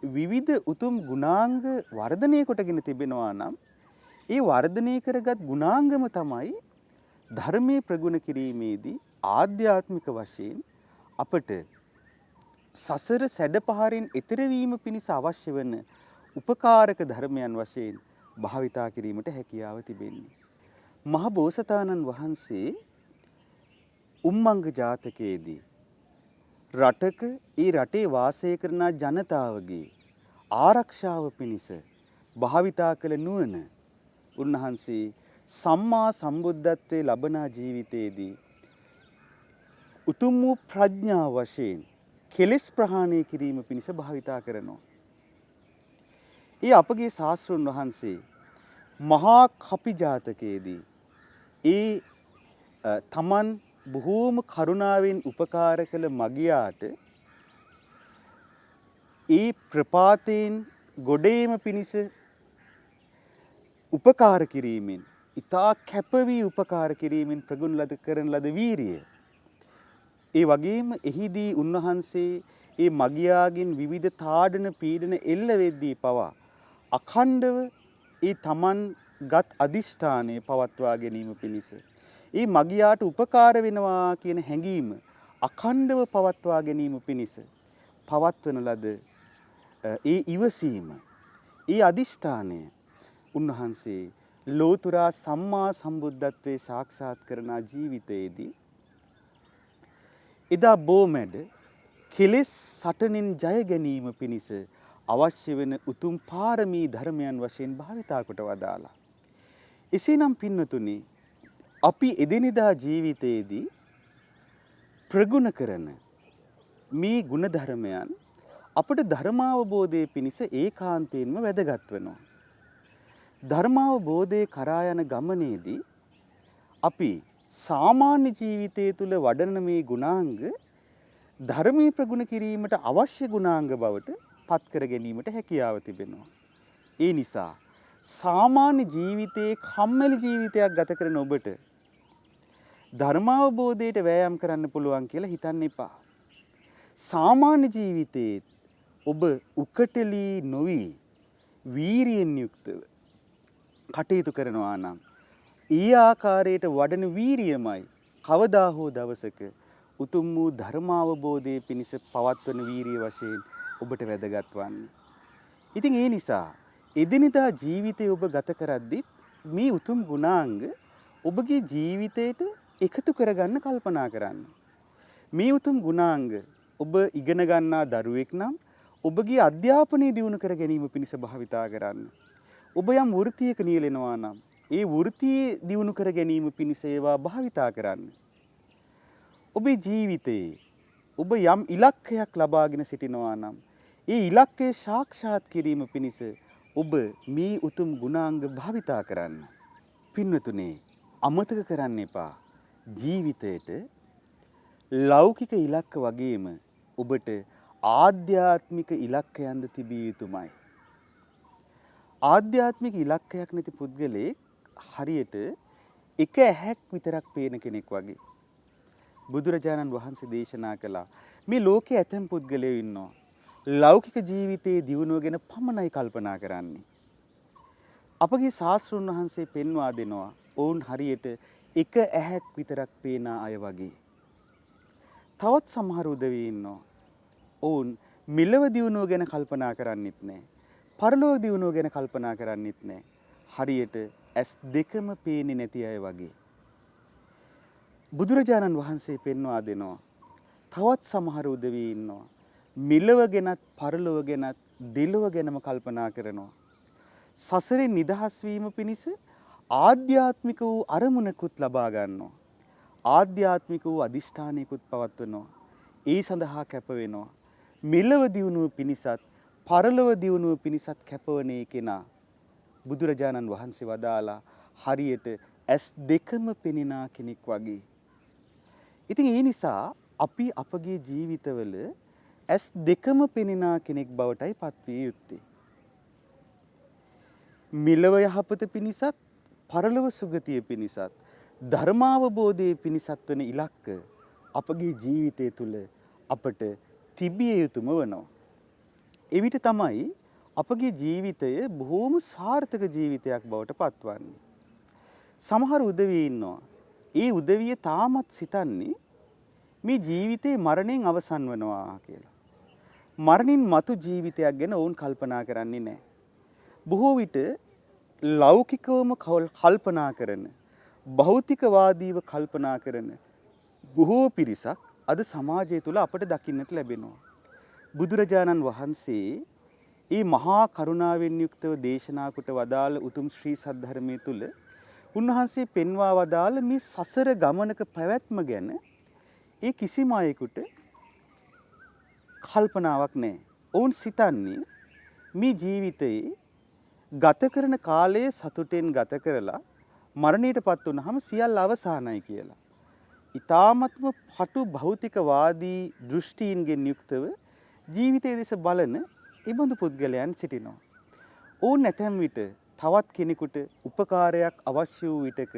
විවිධ උතුම් ගුණාංග වර්ධනය කොටගෙන තිබෙනවා නම් ඒ වර්ධනය කරගත් ගුණාංගම තමයි ධර්මයේ ප්‍රගුණ කිරීමේදී ආධ්‍යාත්මික වශයෙන් අපට සසර සැඩ පහරින් එතර වීම පිණිස අවශ්‍ය වන උපකාරක ධර්මයන් වශයෙන් භාවිතා කිරීමට හැකියාව තිබෙන්නේ. මහ බෝසතාණන් වහන්සේ උම්මංග ජාතකයේදී රටක ඒ රටේ වාසය කරන ජනතාවගේ ආරක්ෂාව පිණිස භාවිතා කළ නුවණ උන්වහන්සේ සම්මා සම්බුද්ධත්වයේ ලබනා ජීවිතයේදී උතුම් වූ ප්‍රඥාව වශයෙන් කෙලෙස් ප්‍රහාණය කිරීම පිණිස භාවිතා කරනවා. ඒ අපගේ ශාස්ත්‍රඥ වහන්සේ මහා කපි ජාතකයේදී ඒ තමන් බොහෝම කරුණාවෙන් උපකාර කළ මගියාට ඒ ප්‍රපාතයෙන් ගොඩේම පිණිස උපකාර කිරීමෙන් ඉතා කැපවී උපකාර කිරීමෙන් ප්‍රගුණ ලද කරන ලද වීරිය. ඒ වගේම එහිදී උන්වහන්සේ ඒ මගියාගෙන් විවිධ තාඩන පීඩන එල්ල වෙද්දී පවා අඛණ්ඩව ඒ තමන් ගත් අදිෂ්ඨානය පවත්වා ගැනීම පිණිස ඒ මගියාට උපකාර වෙනවා කියන හැඟීම අඛණ්ඩව පවත්වා ගැනීම පිණිස පවත්වන ලද ඒ ඉවසීම, ඒ අදිෂ්ඨානය උන්වහන්සේ ලෝතුරා සම්මා සම්බුද්ධත්වයේ සාක්ෂාත් කරන ජීවිතයේදී එදා බෝමැඩ කෙලෙස් සටනෙන් ජය ගැනීම පිණිස අවශ්‍ය වෙන උතුම් පාරමී ධර්මයන් වශයෙන් භාවිතා කොට වදාලා. එසේනම් පින්නතුනි අපි එදිනෙදා ජීවිතයේදී ප්‍රගුණ කරන, ඊට වඩා දියුණු කරන, ඊට වඩා සුවදායක, ඊට වඩා මේ ගුණධර්මයන් අපට ධර්මාවබෝධයේ පිණිස ඒකාන්තයෙන්ම වැදගත් වෙනවා. ධර්මාවබෝධයේ කරා යන ගමනේදී අපි සාමාන්‍ය ජීවිතය තුළ වඩන මේ ගුණාංග ධර්මී ප්‍රගුණ කිරීමට අවශ්‍ය ගුණාංග බවට පත් කර ගැනීමට හැකියාව තිබෙනවා. ඒ නිසා සාමාන්‍ය ජීවිතයේ කම්මැලි ජීවිතයක් ගත කරන ඔබට ධර්මාවබෝධයට වෑයම් කරන්න පුළුවන් කියලා හිතන්න එපා. සාමාන්‍ය ජීවිතයේ ඔබ උකටලී නොවි වීරියෙන් යුක්තව කටයුතු කරනවා නම් ඒ ආකාරයට වඩන වීරියමයි කවදා හෝ දවසක උතුම් වූ ධර්මාවබෝධයේ පිණිස පවත්වන වීරිය වශයෙන් ඔබට වැදගත් වන්නේ. ඉතින් ඒ නිසා එදිනෙදා ජීවිතය ඔබ ගත කරද්දී මේ උතුම් ගුණාංග ඔබගේ ජීවිතයට එකතු කරගන්න කල්පනා කරන්න. මේ උතුම් ගුණාංග ඔබ ඉගෙන ගන්නා දරුවෙක් නම් ඔබගේ අධ්‍යාපනය දියුණු කර ගැනීම පිණිස භාවිතා කරන්න. ඔබ යම් වෘත්තියක නියැලෙනවා නම් ඒ වෘත්තිය දියුණු කර ගැනීම පිණිස ඒවා භාවිතා කරන්න. ඔබේ ජීවිතයේ ඔබ යම් ඉලක්කයක් ලබාගෙන සිටිනවා නම් ඒ ඉලක්කය සාක්ෂාත් කිරීම පිණිස ඔබ මේ උතුම් ගුණාංග භාවිතා කරන්න. පින්වතුනේ අමතක කරන්න එපා. ජීවිතයට ලෞකික ඉලක්ක වගේම ඔබට ආධ්‍යාත්මික ඉලක්කයන්ද තිබිය යුතුමයි. ආධ්‍යාත්මික ඉලක්කයක් නැති පුද්ගලයෙක් හරියට එක ඇහැක් විතරක් පේන කෙනෙක් වගේ. බුදුරජාණන් වහන්සේ දේශනා කළා මේ ලෝකයේ ඇතැම් පුද්ගලයෝ ඉන්නවා ලෞකික ජීවිතයේ දියුණුව ගැන පමණයි කල්පනා කරන්නේ. අපගේ ශාස්ත්‍රඥ වහන්සේ පෙන්වා දෙනවා ඔවුන් හරියට එක ඇහැක් විතරක් පේන අය වගේ. තවත් සමහර උදවිය ඉන්නවා. ඔවුන් මෙලව දියුණුව ගැන කල්පනා කරන්නෙත් නැහැ. පරලෝක දියුණුව ගැන කල්පනා කරන්නෙත් නැහැ. හරියට ඇස් දෙකම පේන්නේ නැති අය වගේ. බුදුරජාණන් වහන්සේ පෙන්වා දෙනවා තවත් සමහර උදවිය ඉන්නවා. මෙලව ගැනත් පරලොව ගැනත් දෙලොව ගැනම කල්පනා කරනවා. සසරෙන් නිදහස් වීම පිණිස ආධ්‍යාත්මික වූ අරමුණකුත් ලබා ගන්නවා. ආධ්‍යාත්මික වූ අදිෂ්ඨානයකුත් පවත්වනවා. ඒ සඳහා කැප වෙනවා. මෙලව දියුණුව පිණිසත් පරලොව දියුණුව පිණිසත් කැපවන කෙනා බුදුරජාණන් වහන්සේ වදාලා හරියට ඇස් දෙකම පෙනෙන කෙනෙක් වගේ. ඉතින් ඒ නිසා අපි අපගේ ජීවිතවල ඇස් දෙකම පෙනෙන කෙනෙක් බවටයි පත්විය යුත්තේ. මෙලව යහපත පිණිසත් පරලොව සුගතිය පිණිසත් ධර්මාවබෝධයේ පිණිසත් වන ඉලක්ක අපගේ ජීවිතය තුළ අපට තිබිය යුතුම වනවා. එවිට තමයි අපගේ ජීවිතය බොහෝම සාර්ථක ජීවිතයක් බවට පත්වන්නේ. සමහර උදවිය ඉන්නවා. ඒ උදවිය තාමත් සිතන්නේ මේ ජීවිතේ මරණයෙන් අවසන් වෙනවා කියලා. මරණින් මතු ජීවිතයක් ගැන ඔවුන් කල්පනා කරන්නේ නැහැ. බොහෝ විට ලෞකිකවම කල්පනා කරන භෞතිකවාදීව කල්පනා කරන බොහෝ පිරිසක් අද සමාජය තුළ අපට දකින්නට ලැබෙනවා. බුදුරජාණන් වහන්සේ මේ මහා කරුණාවෙන් යුක්තව දේශනා කොට වදාළ උතුම් ශ්‍රී සද්ධර්මයේ තුල උන්වහන්සේ පෙන්වා වදාළ මේ සසර ගමනක පැවැත්ම ගැන ඒ කිසිම අයෙකුට කල්පනාවක් නැහැ. ඔවුන් සිතන්නේ මේ ජීවිතයේ ගත කරන කාලයේ සතුටෙන් ගත කරලා මරණයටපත් වුනහම සියල්ල අවසానයි කියලා. ඊ타මත්ම පටු භෞතිකවාදී දෘෂ්ටීන්ගෙන් යුක්තව ජීවිතයේ දෙස බලන ඉබඳු පුද්ගලයන් සිටිනවා. ඕන් නැතැම් විට තවත් කෙනෙකුට උපකාරයක් අවශ්‍ය වූ විටක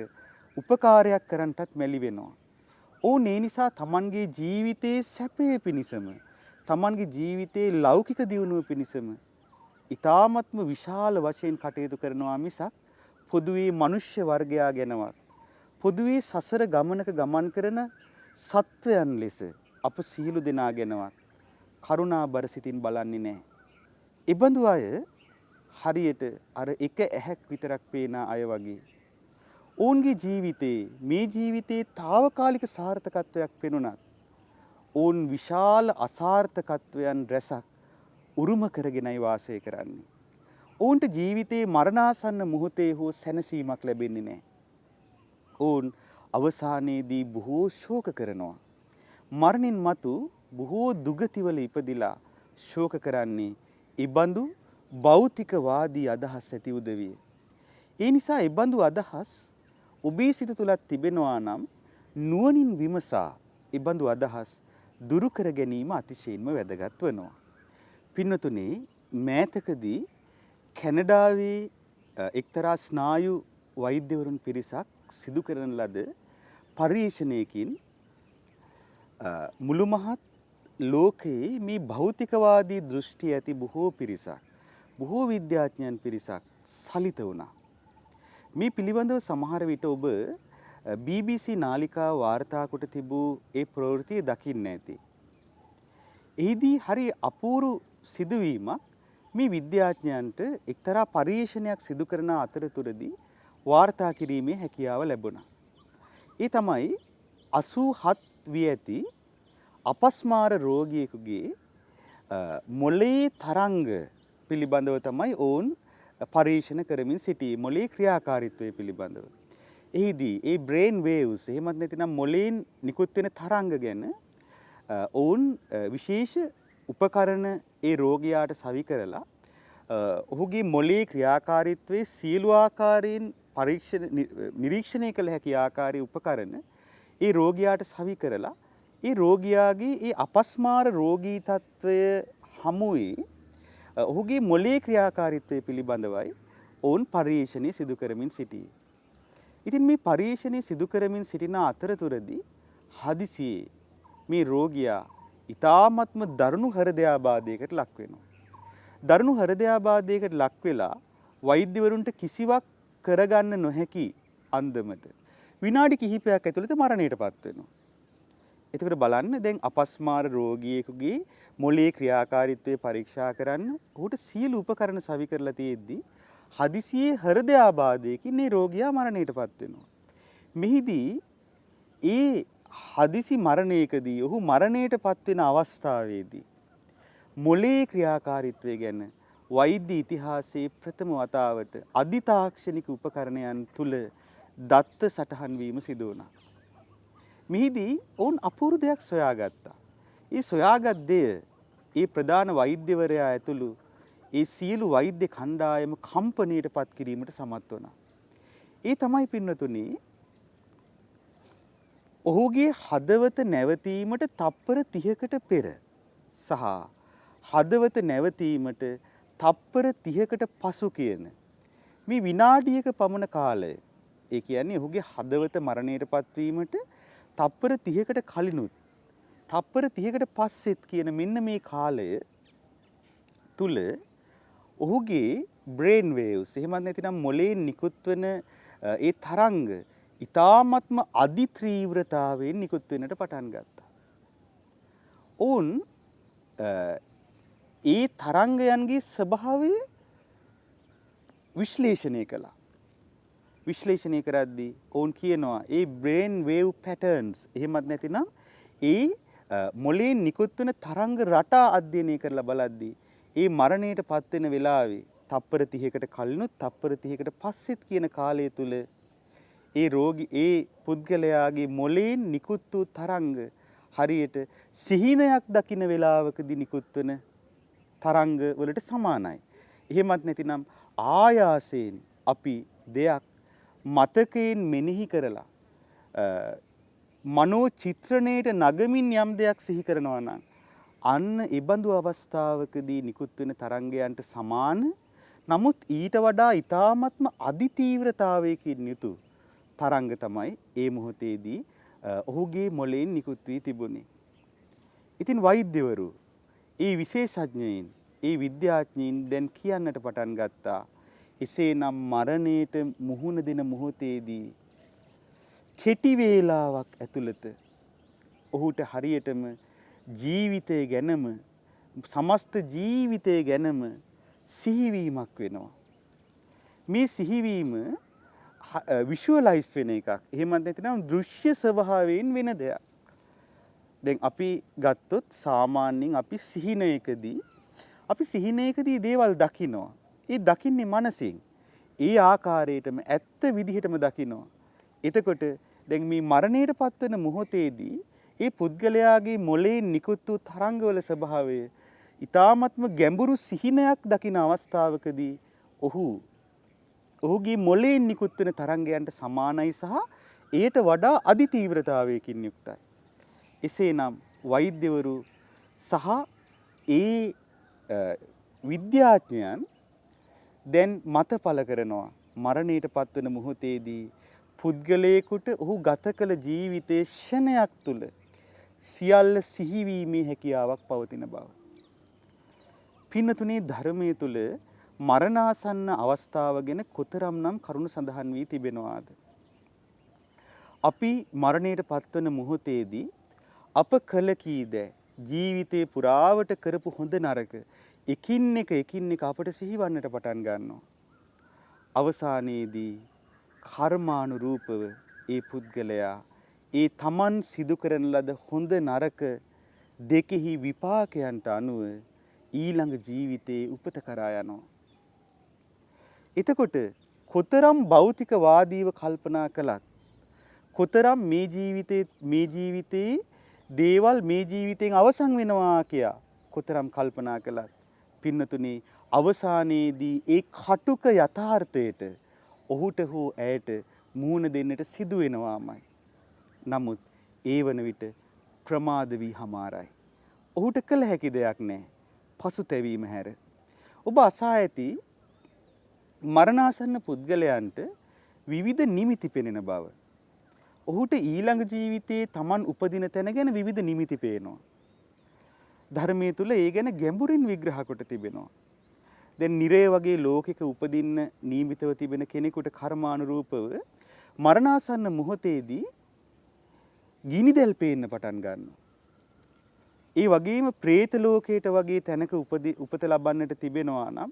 උපකාරයක් කරන්නටත් මැලි වෙනවා. ඕන් ඒ නිසා තමන්ගේ ජීවිතයේ සැපය පිණිසම තමන්ගේ ජීවිතයේ ලෞකික දියුණුව පිණිසම ඊ타මත්ම විශාල වශයෙන් කටයුතු කරනවා මිසක් පොදුවේ මනුෂ්‍ය වර්ගයා ගැනවත් පොදුවේ සසර ගමනක ගමන් කරන සත්වයන් ලෙස අප සියලු දෙනා ගැනවත් කරුණාබර සිතින් බලන්නේ නැහැ. ඉබඳු අය හරියට අර එක ඇහැක් විතරක් පේන අය වගේ. ඔවුන්ගේ ජීවිතේ මේ ජීවිතේ తాවකාලික සාර්ථකත්වයක් පෙනුණත් ඔවුන් විශාල අසාර්ථකත්වයන් රැසක් උරුම කරගෙනයි වාසය කරන්නේ. ඔවුන්ට ජීවිතේ මරණාසන්න මොහොතේ හෝ සැනසීමක් ලැබෙන්නේ නැහැ. ඔවුන් අවසානයේදී බොහෝ ශෝක කරනවා. මරණින් මතු බොහෝ දුගතිවල ඉපදිලා ශෝක කරන්නේ ඉබඳු භෞතිකවාදී අදහස් ඇති උදවිය. ඒ නිසා ඉබඳු අදහස් ඔබේ සිත තුලත් තිබෙනවා නම් නුවණින් විමසා ඉබඳු අදහස් දුරු කර ගැනීම අතිශයින්ම වැදගත් වෙනවා. පින්නතුනේ මෑතකදී කැනඩාවේ එක්තරා ස්නායු වෛද්‍යවරුන් පිරිසක් සිදු කරන ලද පරීක්ෂණයකින් මුළු මහත් ලෝකයේ මේ භෞතිකවාදී දෘෂ්ටි ඇති බොහෝ පිරිසක් බොහෝ විද්‍යාඥයන් පිරිසක් සලිත වුණා. මේ පිළිබඳව සමහර විට ඔබ BBC නාලිකාව වාර්තා කොට තිබූ ඒ ප්‍රවෘත්තිය දකින්න ඇති. එහිදී හරි අපූර්ව සිදුවීමක් මේ විද්‍යාඥයන්ට එක්තරා පරීක්ෂණයක් සිදු කරන අතරතුරදී වාර්තා කිරීමේ හැකියාව ලැබුණා. ඒ තමයි 87 වී ඇති අපස්මාර රෝගියෙකුගේ මොළයේ තරංග පිළිබඳව තමයි ඔවුන් පරීක්ෂණ කරමින් සිටී. මොළයේ ක්‍රියාකාරීත්වය පිළිබඳව. එහිදී ඒ බ්‍රේන් වේව්ස් එහෙමත් නැතිනම් මොළයෙන් නිකුත් වෙන තරංග ගැන ඔවුන් විශේෂ උපකරණ ඒ රෝගියාට සවි කරලා ඔහුගේ මොළයේ ක්‍රියාකාරීත්වයේ සියලු ආකාරයෙන් නිරීක්ෂණය කළ හැකි ආකාරයේ උපකරණ ඒ රෝගියාට සවි කරලා ඒ රෝගියාගේ ඒ අපස්මාර රෝගී තත්වය හමුවේ ඔහුගේ මොළයේ ක්‍රියාකාරීත්වය පිළිබඳවයි ඔවුන් පරීක්ෂණය සිදු කරමින් සිටියේ. ඉතින් මේ පරීක්ෂණය සිදු කරමින් සිටින අතරතුරදී හදිසියේ මේ රෝගියා ඊ타ත්ම දරුණු හෘදයාබාධයකට ලක් වෙනවා. දරුණු හෘදයාබාධයකට ලක් වෙලා වෛද්‍යවරුන්ට කිසිවක් කරගන්න නොහැකි අන්දමට විනාඩි කිහිපයක් ඇතුළත මරණයටපත් වෙනවා. එතකොට බලන්න දැන් අපස්මාර රෝගියෙකුගේ මොළයේ ක්‍රියාකාරීත්වය පරීක්ෂා කරන්න ඔහුට සියලු උපකරණ සවි කරලා තියෙද්දි හදිසියේ හෘදයාබාධයකින් මේ රෝගියා මරණයටපත් වෙනවා. මෙහිදී ඒ හදිසි මරණයකදී ඔහු මරණයටපත් වෙන අවස්ථාවේදී මොළයේ ක්‍රියාකාරීත්වය ගැන වෛද්‍ය ඉතිහාසයේ ප්‍රථම වතාවට අධිතාක්ෂණික උපකරණයන් තුල දත්ත සටහන් වීම සිදු වුණා. මෙහිදී ඔවුන් අපූර්ව දෙයක් සොයාගත්තා. ඒ සොයාගත් දෙය ඒ ප්‍රධාන වෛද්‍යවරයා ඇතුළු ඒ සියලු වෛද්‍ය කණ්ඩායම කම්පණයටපත් කිරීමට සමත් වුණා. ඒ තමයි පින්නතුනි ඔහුගේ හදවත නැවතීමට තප්පර 30කට පෙර සහ හදවත නැවතීමට තප්පර 30කට පසු කියන මේ විනාඩියක පමණ කාලය, ඒ කියන්නේ ඔහුගේ හදවත මරණයටපත් වීමට තප්පර 30කට කලිනුත් තප්පර 30කට පස්සෙත් කියන මෙන්න මේ කාලය තුල ඔහුගේ බ්‍රේන් වේව්ස් එහෙමත් නැතිනම් මොළයෙන් නිකුත් වෙන ඒ තරංග ඊ타ත්ම අධි තීව්‍රතාවයෙන් නිකුත් වෙන්නට පටන් ගත්තා. ඔවුන් ඒ තරංගයන්ගේ ස්වභාවය විශ්ලේෂණය කළා. විශ්ලේෂණය කරද්දී ඔවුන් කියනවා ඒ බ්‍රේන් වේව් පැටර්න්ස් එහෙමත් නැතිනම් ඒ මොළයෙන් නිකුත් වෙන තරංග රටා අධ්‍යයනය කරලා බලද්දී ඒ මරණයටපත් වෙන වෙලාවේ තප්පර 30කට කලිනුත් තප්පර 30කට පස්සෙත් කියන කාලය තුල ඒ පුද්ගලයාගේ මොළයෙන් නිකුත් වූ තරංග හරියට සිහිනයක් දකින වෙලාවකදී නිකුත් වෙන තරංග වලට සමානයි. එහෙමත් නැතිනම් ආයාසයෙන් අපි දෙයක් මතකයෙන් මෙනෙහි කරලා මනෝ චිත්‍රණයට නගමින් යම් දෙයක් සිහි කරනවා නම් අන්න ඒබඳු අවස්ථාවකදී නිකුත් වෙන තරංගයන්ට සමාන නමුත් ඊට වඩා ඊ타ත්ම අධි තීව්‍රතාවයකින් යුතු තරංග තමයි ඒ මොහොතේදී ඔහුගේ මොළයෙන් නිකුත් වී තිබුණේ. ඉතින් වෛද්‍යවරු ඒ විශේෂඥයින් ඒ විද්‍යාඥයින් දැන් කියන්නට පටන් ගත්තා එසේනම් මරණයට මුහුණ දෙන මොහොතේදී කෙටි වේලාවක් ඇතුළත ඔහුට හරියටම ජීවිතය ගැනම සමස්ත ජීවිතය ගැනම සිහිවීමක් වෙනවා. මේ සිහිවීම විෂුවලයිස් වෙන එකක්. එහෙමත් නැතිනම් දෘශ්‍ය ස්වභාවයෙන් වෙන දෙයක්. දැන් අපි ගත්තොත් සාමාන්‍යයෙන් අපි සිහිනයකදී දේවල් දකිනවා. ඒ දකින්නේ මනසින්. ඒ ආකාරයටම ඇත්ත විදිහටම දකිනවා. එතකොට දැන් මේ මරණයටපත් වෙන මොහොතේදී ඒ පුද්ගලයාගේ මොලේ නිකුත් වූ තරංගවල ස්වභාවය ඊ타ත්ම ගැඹුරු සිහිනයක් දකින අවස්ථාවකදී ඔහුගේ මොලේ නිකුත් වෙන තරංගයන්ට සමානයි සහ එයට වඩා අධි තීව්‍රතාවයකින් යුක්තයි. එසේනම් වෛද්‍යවරු සහ විද්‍යාඥයන් දැන් මත පළ කරනවා මරණයට පත්වන මොහොතේදී පුද්ගලයෙකුට ඔහු ගත කළ ජීවිතයේ ක්ෂණයක් තුල සියල්ල සිහිවීමේ හැකියාවක් පවතින බව. පින්නතුනේ ධර්මයේ තුල මරණාසන්න අවස්ථාව ගැන කොතරම්නම් කරුණු සඳහන් වී තිබෙනවාද? අපි මරණයට පත්වන මොහොතේදී අප කළ කීද ජීවිතේ පුරාවට කරපු හොඳ නරක එකින් එක අපට සිහිවන්නට පටන් ගන්නවා. අවසානයේදී කර්මානුරූපව ඒ පුද්ගලයා ඒ තමන් සිදු කරන ලද හොඳ නරක දෙකෙහි විපාකයන්ට අනුව ඊළඟ ජීවිතයේ උපත කරා යනවා. එතකොට කොතරම් භෞතිකවාදීව කල්පනා කළත් කොතරම් මේ ජීවිතේ දේවල් මේ ජීවිතෙන් අවසන් වෙනවා කියා කොතරම් කල්පනා කළත් පින්නතුනි අවසානයේදී ඒ කටුක යථාර්ථයට ඔහුට හෝ ඇයට මුහුණ දෙන්නට සිදු වෙනවාමයි. නමුත් ඒ වන විට ප්‍රමාද වී හමාරයි. ඔහුට කළ හැකි දෙයක් නැහැ. පසුතැවීම හැර. ඔබ අසා ඇති මරණාසන්න පුද්ගලයන්ට විවිධ නිමිති පෙනෙන බව. ඔහුට ඊළඟ ජීවිතයේ Taman උපදින තැන ගැන විවිධ නිමිති පේනවා. ධර්මයේ තුල ඒ ගැන ගැඹුරින් විග්‍රහ කොට තිබෙනවා. දැන් නිරය වගේ ලෝකයක උපදින්න නියමිතව තිබෙන කෙනෙකුට කර්මානුරූපව මරණාසන්න මොහොතේදී ගිනිදැල් පේන්න පටන් ගන්නවා. ඒ වගේම പ്രേත ලෝකයට වගේ තැනක උපත ලබන්නට තිබෙනවා නම්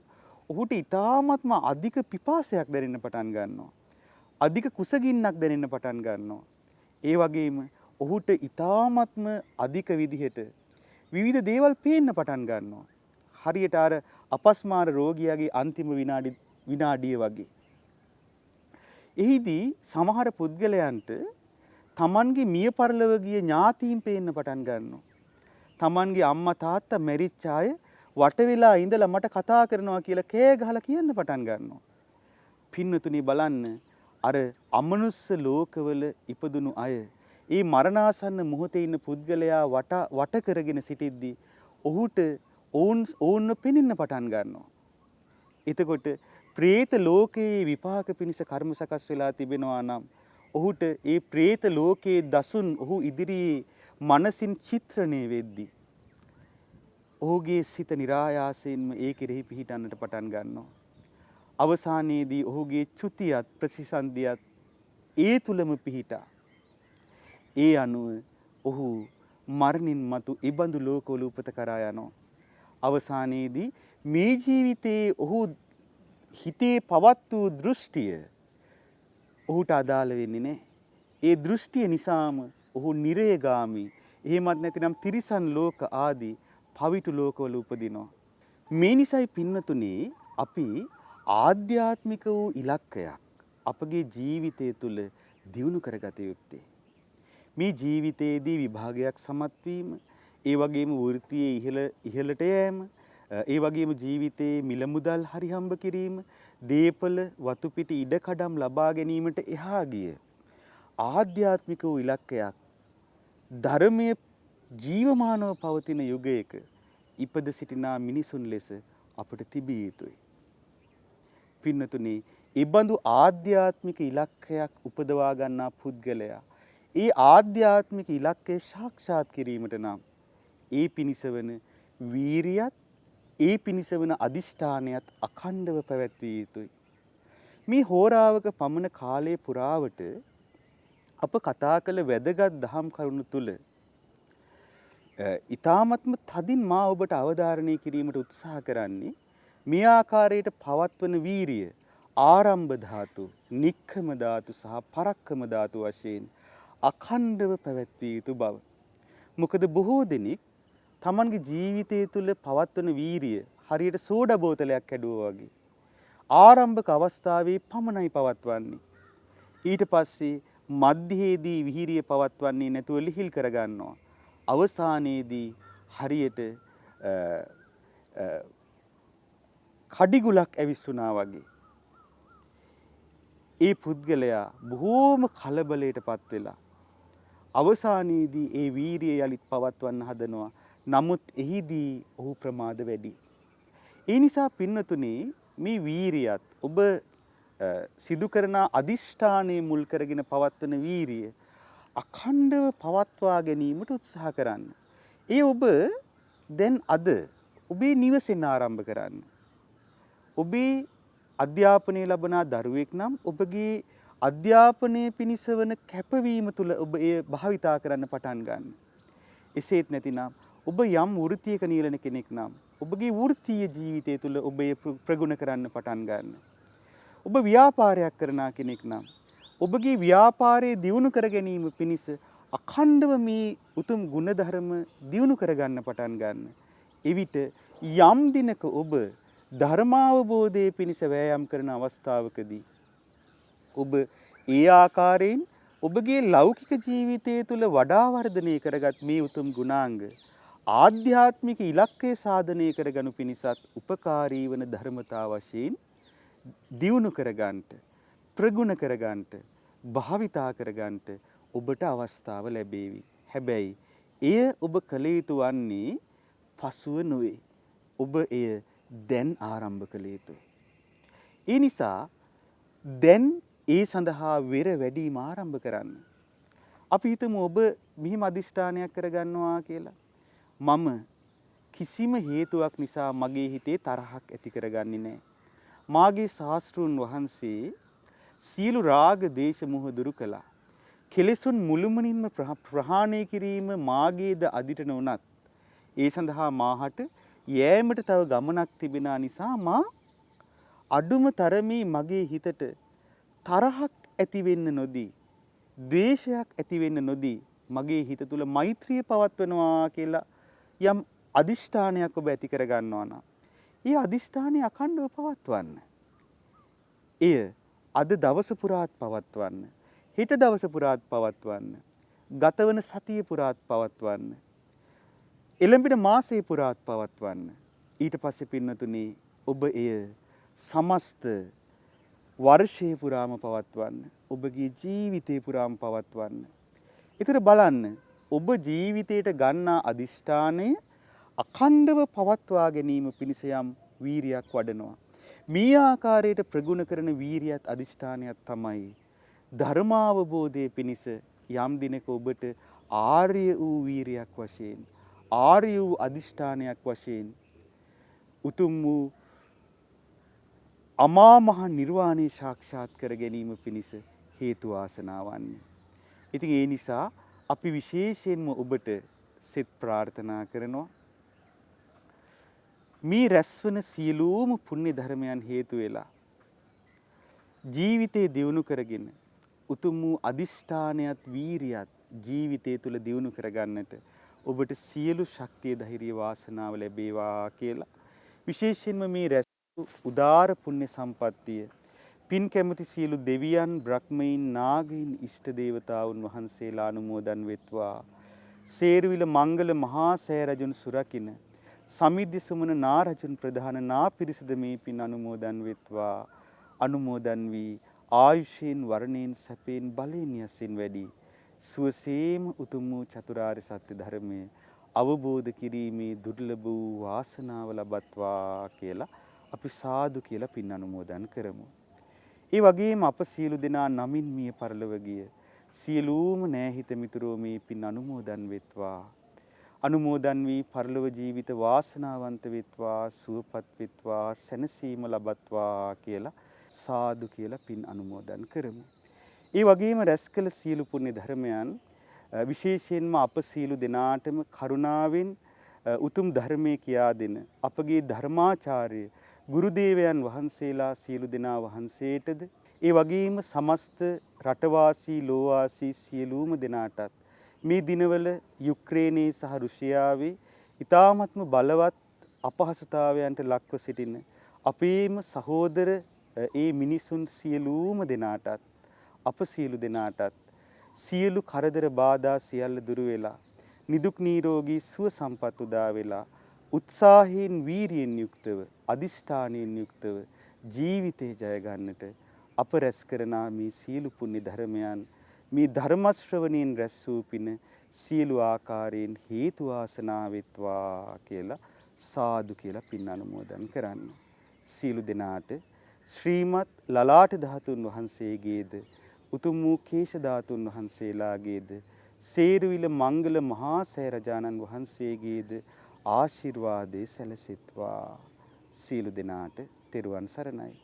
ඔහුට ඊ타ත්ම අධික පිපාසයක් දැනෙන්න පටන් ගන්නවා. අධික කුසගින්නක් දැනෙන්න පටන් ගන්නවා. ඒ වගේම ඔහුට ඊ타ත්ම අධික විදිහට විවිධ දේවල් පේන්න පටන් ගන්නවා. හරියට අර අපස්මාර රෝගියාගේ අන්තිම විනාඩිය වගේ. එහිදී සමහර පුද්ගලයන්ට Tamanගේ මිය පරලොව ගිය ඥාතීන් පේන්න පටන් ගන්නවා. Tamanගේ අම්මා තාත්තා මැරිච්ච අය වට වෙලා ඉඳලා මට කතා කරනවා කියලා කෑ ගහලා කියන්න පටන් ගන්නවා. පින්නතුනි බලන්න අර අමනුස්ස ලෝකවල ඉපදුණු අය ඒ මරණාසන්න මොහොතේ ඉන්න පුද්ගලයා වට කරගෙන සිටිද්දී ඔහුට ඔවුන්ව පෙනෙන්න පටන් ගන්නවා. එතකොට പ്രേත ලෝකයේ විපාක පිණිස කර්ම සකස් වෙලා තිබෙනවා නම් ඔහුට ඒ പ്രേත ලෝකයේ දසුන් ඔහු ඉදිරියේ මනසින් චිත්‍රණය වෙද්දී ඔහුගේ සිත નિરાයාසයෙන්ම ඒ කෙරෙහි පිහිටන්නට පටන් ගන්නවා. අවසානයේදී ඔහුගේ චුතියත් ප්‍රතිසන්දියත් ඒ තුලම පිහිටා. ඒ අනුව ඔහු මරණින් මතු ඉබඳු ලෝකවල උපත කරා යනවා. අවසානයේදී මේ ජීවිතයේ ඔහු හිතේ පවත් වූ දෘෂ්ටිය ඔහුට අදාළ වෙන්නේ නැහැ. ඒ දෘෂ්ටිය නිසාම ඔහු නිරයගාමි එහෙමත් නැතිනම් තිරිසන් ලෝක ආදී පවිතු ලෝකවල උපදිනවා. මේ නිසයි පින්නතුනේ අපි ආධ්‍යාත්මික වූ ඉලක්කයක් අපගේ ජීවිතය තුළ දියුණු කරගත යුත්තේ. මේ ජීවිතයේදී විභාගයක් සමත් වීම, ඒ වගේම වෘත්තියේ ඉහළට යෑම, ඒ වගේම ජීවිතයේ මිල මුදල් හරි හම්බ කිරීම, දීපල වතුපිටි ඉඩකඩම් ලබා ගැනීමට එහා ගිය ආධ්‍යාත්මික වූ ඉලක්කයක් ධර්මයේ ජීවමානව පවතින යුගයක ඉපද සිටිනා මිනිසුන් ලෙස අපට තිබිය යුතුයි. පින්නතුනි, ඉබඳු ආධ්‍යාත්මික ඉලක්කයක් උපදවා ගන්නා පුද්ගලයා ඒ ආධ්‍යාත්මික ඉලක්කය සාක්ෂාත් කිරීමට නම් ඒ පිණිසවන වීරියත් ඒ පිණිසවන අදිෂ්ඨානයත් අඛණ්ඩව පැවැත්විය යුතුයි. මේ හෝරාවක පමණ කාලයේ පුරාවට අප කතා කළ වැදගත් දහම් කරුණු තුල ඊ타ත්ම තදින් මා ඔබට අවධාරණය කිරීමට උත්සාහ කරන්නේ මේ ආකාරයට පවත්වන වීරිය ආරම්භ ධාතු, නික්ඛම ධාතු සහ පරක්කම ධාතු වශයෙන් අඛණ්ඩව පැවැත්විය යුතු බව. මොකද බොහෝ දෙනෙක් තමන්ගේ ජීවිතය තුළ පවත්වන වීරිය හරියට සෝඩා බෝතලයක් කැඩුවා වගේ ආරම්භක අවස්ථාවේ පමණයි පවත්වන්නේ. ඊට පස්සේ මධ්‍යයේදී විහිරිය පවත්වන්නේ නැතුව ලිහිල් කරගන්නවා. අවසානයේදී හරියට කඩිගුලක් ඇවිස්සුනා වගේ ඒ පුද්ගලයා බොහෝම කලබලයටපත් වෙලා අවසානයේදී ඒ වීරිය යලිත් පවත්වන්න හදනවා. නමුත් එහිදී ඔහු ප්‍රමාද වැඩි. ඒ නිසා පින්නතුනේ මේ වීරියත් ඔබ සිදු කරන අදිෂ්ඨානයේ මුල් කරගෙන පවත්වන වීරිය අඛණ්ඩව පවත්වා ගැනීමට උත්සාහ කරන්න. ඒ ඔබ දැන් අද ඔබේ නිවසෙන් ආරම්භ කරන්න. ඔබේ අධ්‍යාපනය ලබන දරුවෙක් නම් ඔබගේ අධ්‍යාපනය පිණිස වන කැපවීම තුළ ඔබ එය භාවිතා කරන්න පටන් ගන්න. එසේත් නැතිනම් ඔබ යම් වෘත්තියක නියැලෙන කෙනෙක් නම් ඔබගේ වෘත්තීය ජීවිතය තුළ ඔබ එය ප්‍රගුණ කරන්න පටන් ගන්න. ඔබ ව්‍යාපාරයක් කරන කෙනෙක් නම් ඔබගේ ව්‍යාපාරයේ දියුණු කර ගැනීම පිණිස අඛණ්ඩව මේ උතුම් ගුණධර්ම දියුණු කරගන්න පටන් ගන්න. එවිට යම් දිනක ඔබ ධර්මාවබෝධයේ පිණිස වෑයම් කරන අවස්ථාවකදී ඔබ ඒ ආකාරයෙන් ඔබගේ ලෞකික ජීවිතය තුළ වඩා වර්ධනය කරගත් මේ උතුම් ගුණාංග ආධ්‍යාත්මික ඉලක්කය සාධනය කරගනු පිණිසත් උපකාරී වන ධර්මතා වශයෙන් දියුණු කරගන්නට ප්‍රගුණ කරගන්නට භාවිතා කරගන්නට ඔබට අවස්ථාව ලැබේවි. හැබැයි එය ඔබ කළ යුතු වන්නේ පසුව නොවේ. ඔබ එය දැන් ආරම්භ කළ යුතුයි. ඒ නිසා දැන් ඒ සඳහා වෙර වැඩිම ආරම්භ කරන්න. අපි හිතමු ඔබ මෙහිම අදිෂ්ඨානයක් කරගන්නවා කියලා. මම කිසිම හේතුවක් නිසා මගේ හිතේ තරහක් ඇති කරගන්නේ නැහැ. මාගේ ශාස්ත්‍රූන් වහන්සේ සියලු රාග දේශ මොහ දුරු කළා. කෙලෙසුන් මුළුමනින්ම ප්‍රහාණය කිරීම මාගේද අදිට නොඋනත් ඒ සඳහා මාහට යෑමට තව ගමනක් තිබෙන නිසා මා අඩුම තරමේ මගේ හිතට තරහක් ඇති වෙන්න නොදී ද්වේෂයක් ඇති වෙන්න නොදී මගේ හිත තුල මෛත්‍රිය පවත්වනවා කියලා යම් අදිෂ්ඨානයක් ඔබ ඇති කර ගන්නවා නම් ඒ අදිෂ්ඨානය අඛණ්ඩව පවත්වන්න. එය අද දවස පුරාත් පවත්වන්න. හෙට දවස පුරාත් පවත්වන්න. ගතවන සතිය පුරාත් පවත්වන්න. එළඹෙන මාසයේ පුරාත් පවත්වන්න. ඊට පස්සේ පින්නතුනි ඔබ එය සමස්ත වර්ෂයේ පුරාම පවත්වන්න. ඔබගේ ජීවිතේ පුරාම පවත්වන්න. ඒතර බලන්න ඔබ ජීවිතයට ගන්නා අදිෂ්ඨානය අඛණ්ඩව පවත්වා ගැනීම පිණිස යම් වීරියක් වඩනවා. මේ ආකාරයට ප්‍රගුණ කරන වීරියත් අදිෂ්ඨානයක් තමයි ධර්මාවබෝධයේ පිණිස යම් දිනක ඔබට ආර්ය වූ වීරියක් වශයෙන් ආර්ය වූ අදිෂ්ඨානයක් වශයෙන් උතුම් වූ අමා මහ නිර්වාණය සාක්ෂාත් කර ගැනීම පිණිස හේතු වාසනා වන්නේ. ඉතින් ඒ නිසා අපි විශේෂයෙන්ම ඔබට සිත ප්‍රාර්ථනා කරනවා මේ රැස්වන සියලුම පුණ්‍ය ධර්මයන් හේතු වෙලා ජීවිතේ දියුණු කරගෙන උතුම් වූ අදිෂ්ඨානයත් වීරියත් ජීවිතය තුළ දියුණු කරගන්නට ඔබට සියලු ශක්තිය ධෛර්ය වාසනාව ලැබේවා කියලා විශේෂයෙන්ම මේ රැස් උදාර පුණ්‍ය සම්පත්තිය පින් කැමති සියලු දෙවියන් බ්‍රහ්මයින් නාගයින් ඉෂ්ට දේවතාවුන් වහන්සේලා අනුමෝදන් වෙත්වා. සේරුවිල මංගල මහා සෑ රජුන් සුරකින්න සමිද්ද සුමන නා රජුන් ප්‍රධාන නා පිරිසද මේ පින් අනුමෝදන් වෙත්වා. අනුමෝදන් වී ආයුෂයෙන් වර්ණයෙන් සැපයෙන් බලයෙන් යසින් වැඩි සුවසේම උතුම් වූ චතුරාර්ය සත්‍ය ධර්මය අවබෝධ කිරීමේ දුර්ලභ වූ වාසනාව ලබත්වා කියලා අපි සාදු කියලා පින් අනුමෝදන් කරමු. ඒ වගේම අප සියලු දෙනා නමින් මිය පරලොව ගිය සියලුම නෑහිත මිතුරෝ මේ පින් අනුමෝදන් වෙත්වා. අනුමෝදන් වී පරලොව ජීවිත වාසනාවන්ත වෙත්වා සුවපත් වෙත්වා සැනසීම ලබත්වා කියලා සාදු කියලා පින් අනුමෝදන් කරමු. ඒ වගේම රැස් කළ සියලු පුණ්‍ය ධර්මයන් විශේෂයෙන්ම අප සියලු දෙනාටම කරුණාවෙන් උතුම් ධර්මයේ කියා දෙන අපගේ ධර්මාචාර්ය ගුරු දේවයන් වහන්සේලා සියලු දෙනා වහන්සේටද ඒ වගේම සමස්ත රටවාසී ලෝවාසී සියලුම දෙනාටත් මේ දිනවල යුක්‍රේනයේ සහ රුසියාවේ ඊ타ත්ම බලවත් අපහසුතාවයන්ට ලක්ව සිටින අපේම සහෝදර ඒ මිනිසුන් සියලුම දෙනාටත් අප සියලු දෙනාටත් සියලු කරදර බාධා සියල්ල දුරු වෙලා නිදුක් නිරෝගී සුව සම්පත් උදා වෙලා උත්සාහයෙන් වීරියෙන් යුක්තව අදිෂ්ඨානයෙන් යුක්තව ජීවිතේ ජය ගන්නට අප රැස් කරන මේ සියලු පුණ්‍ය ධර්මයන් මේ ධර්ම ශ්‍රවණයෙන් රැස් වූ පින සියලු ආකාරයෙන් හේතු වාසනා වෙත්වා කියලා සාදු කියලා පින් අනුමෝදන් කරන්න. සියලු දෙනාට ශ්‍රීමත් ලලාට ධාතුන් වහන්සේගේද උතුම් වූ කේශ ධාතුන් වහන්සේලාගේද සේරුවිල මංගල මහා සෑරජානන් වහන්සේගේද ආශිර්වාදේ සැලසෙත්වා. සියලු දෙනාට තෙරුවන් සරණයි.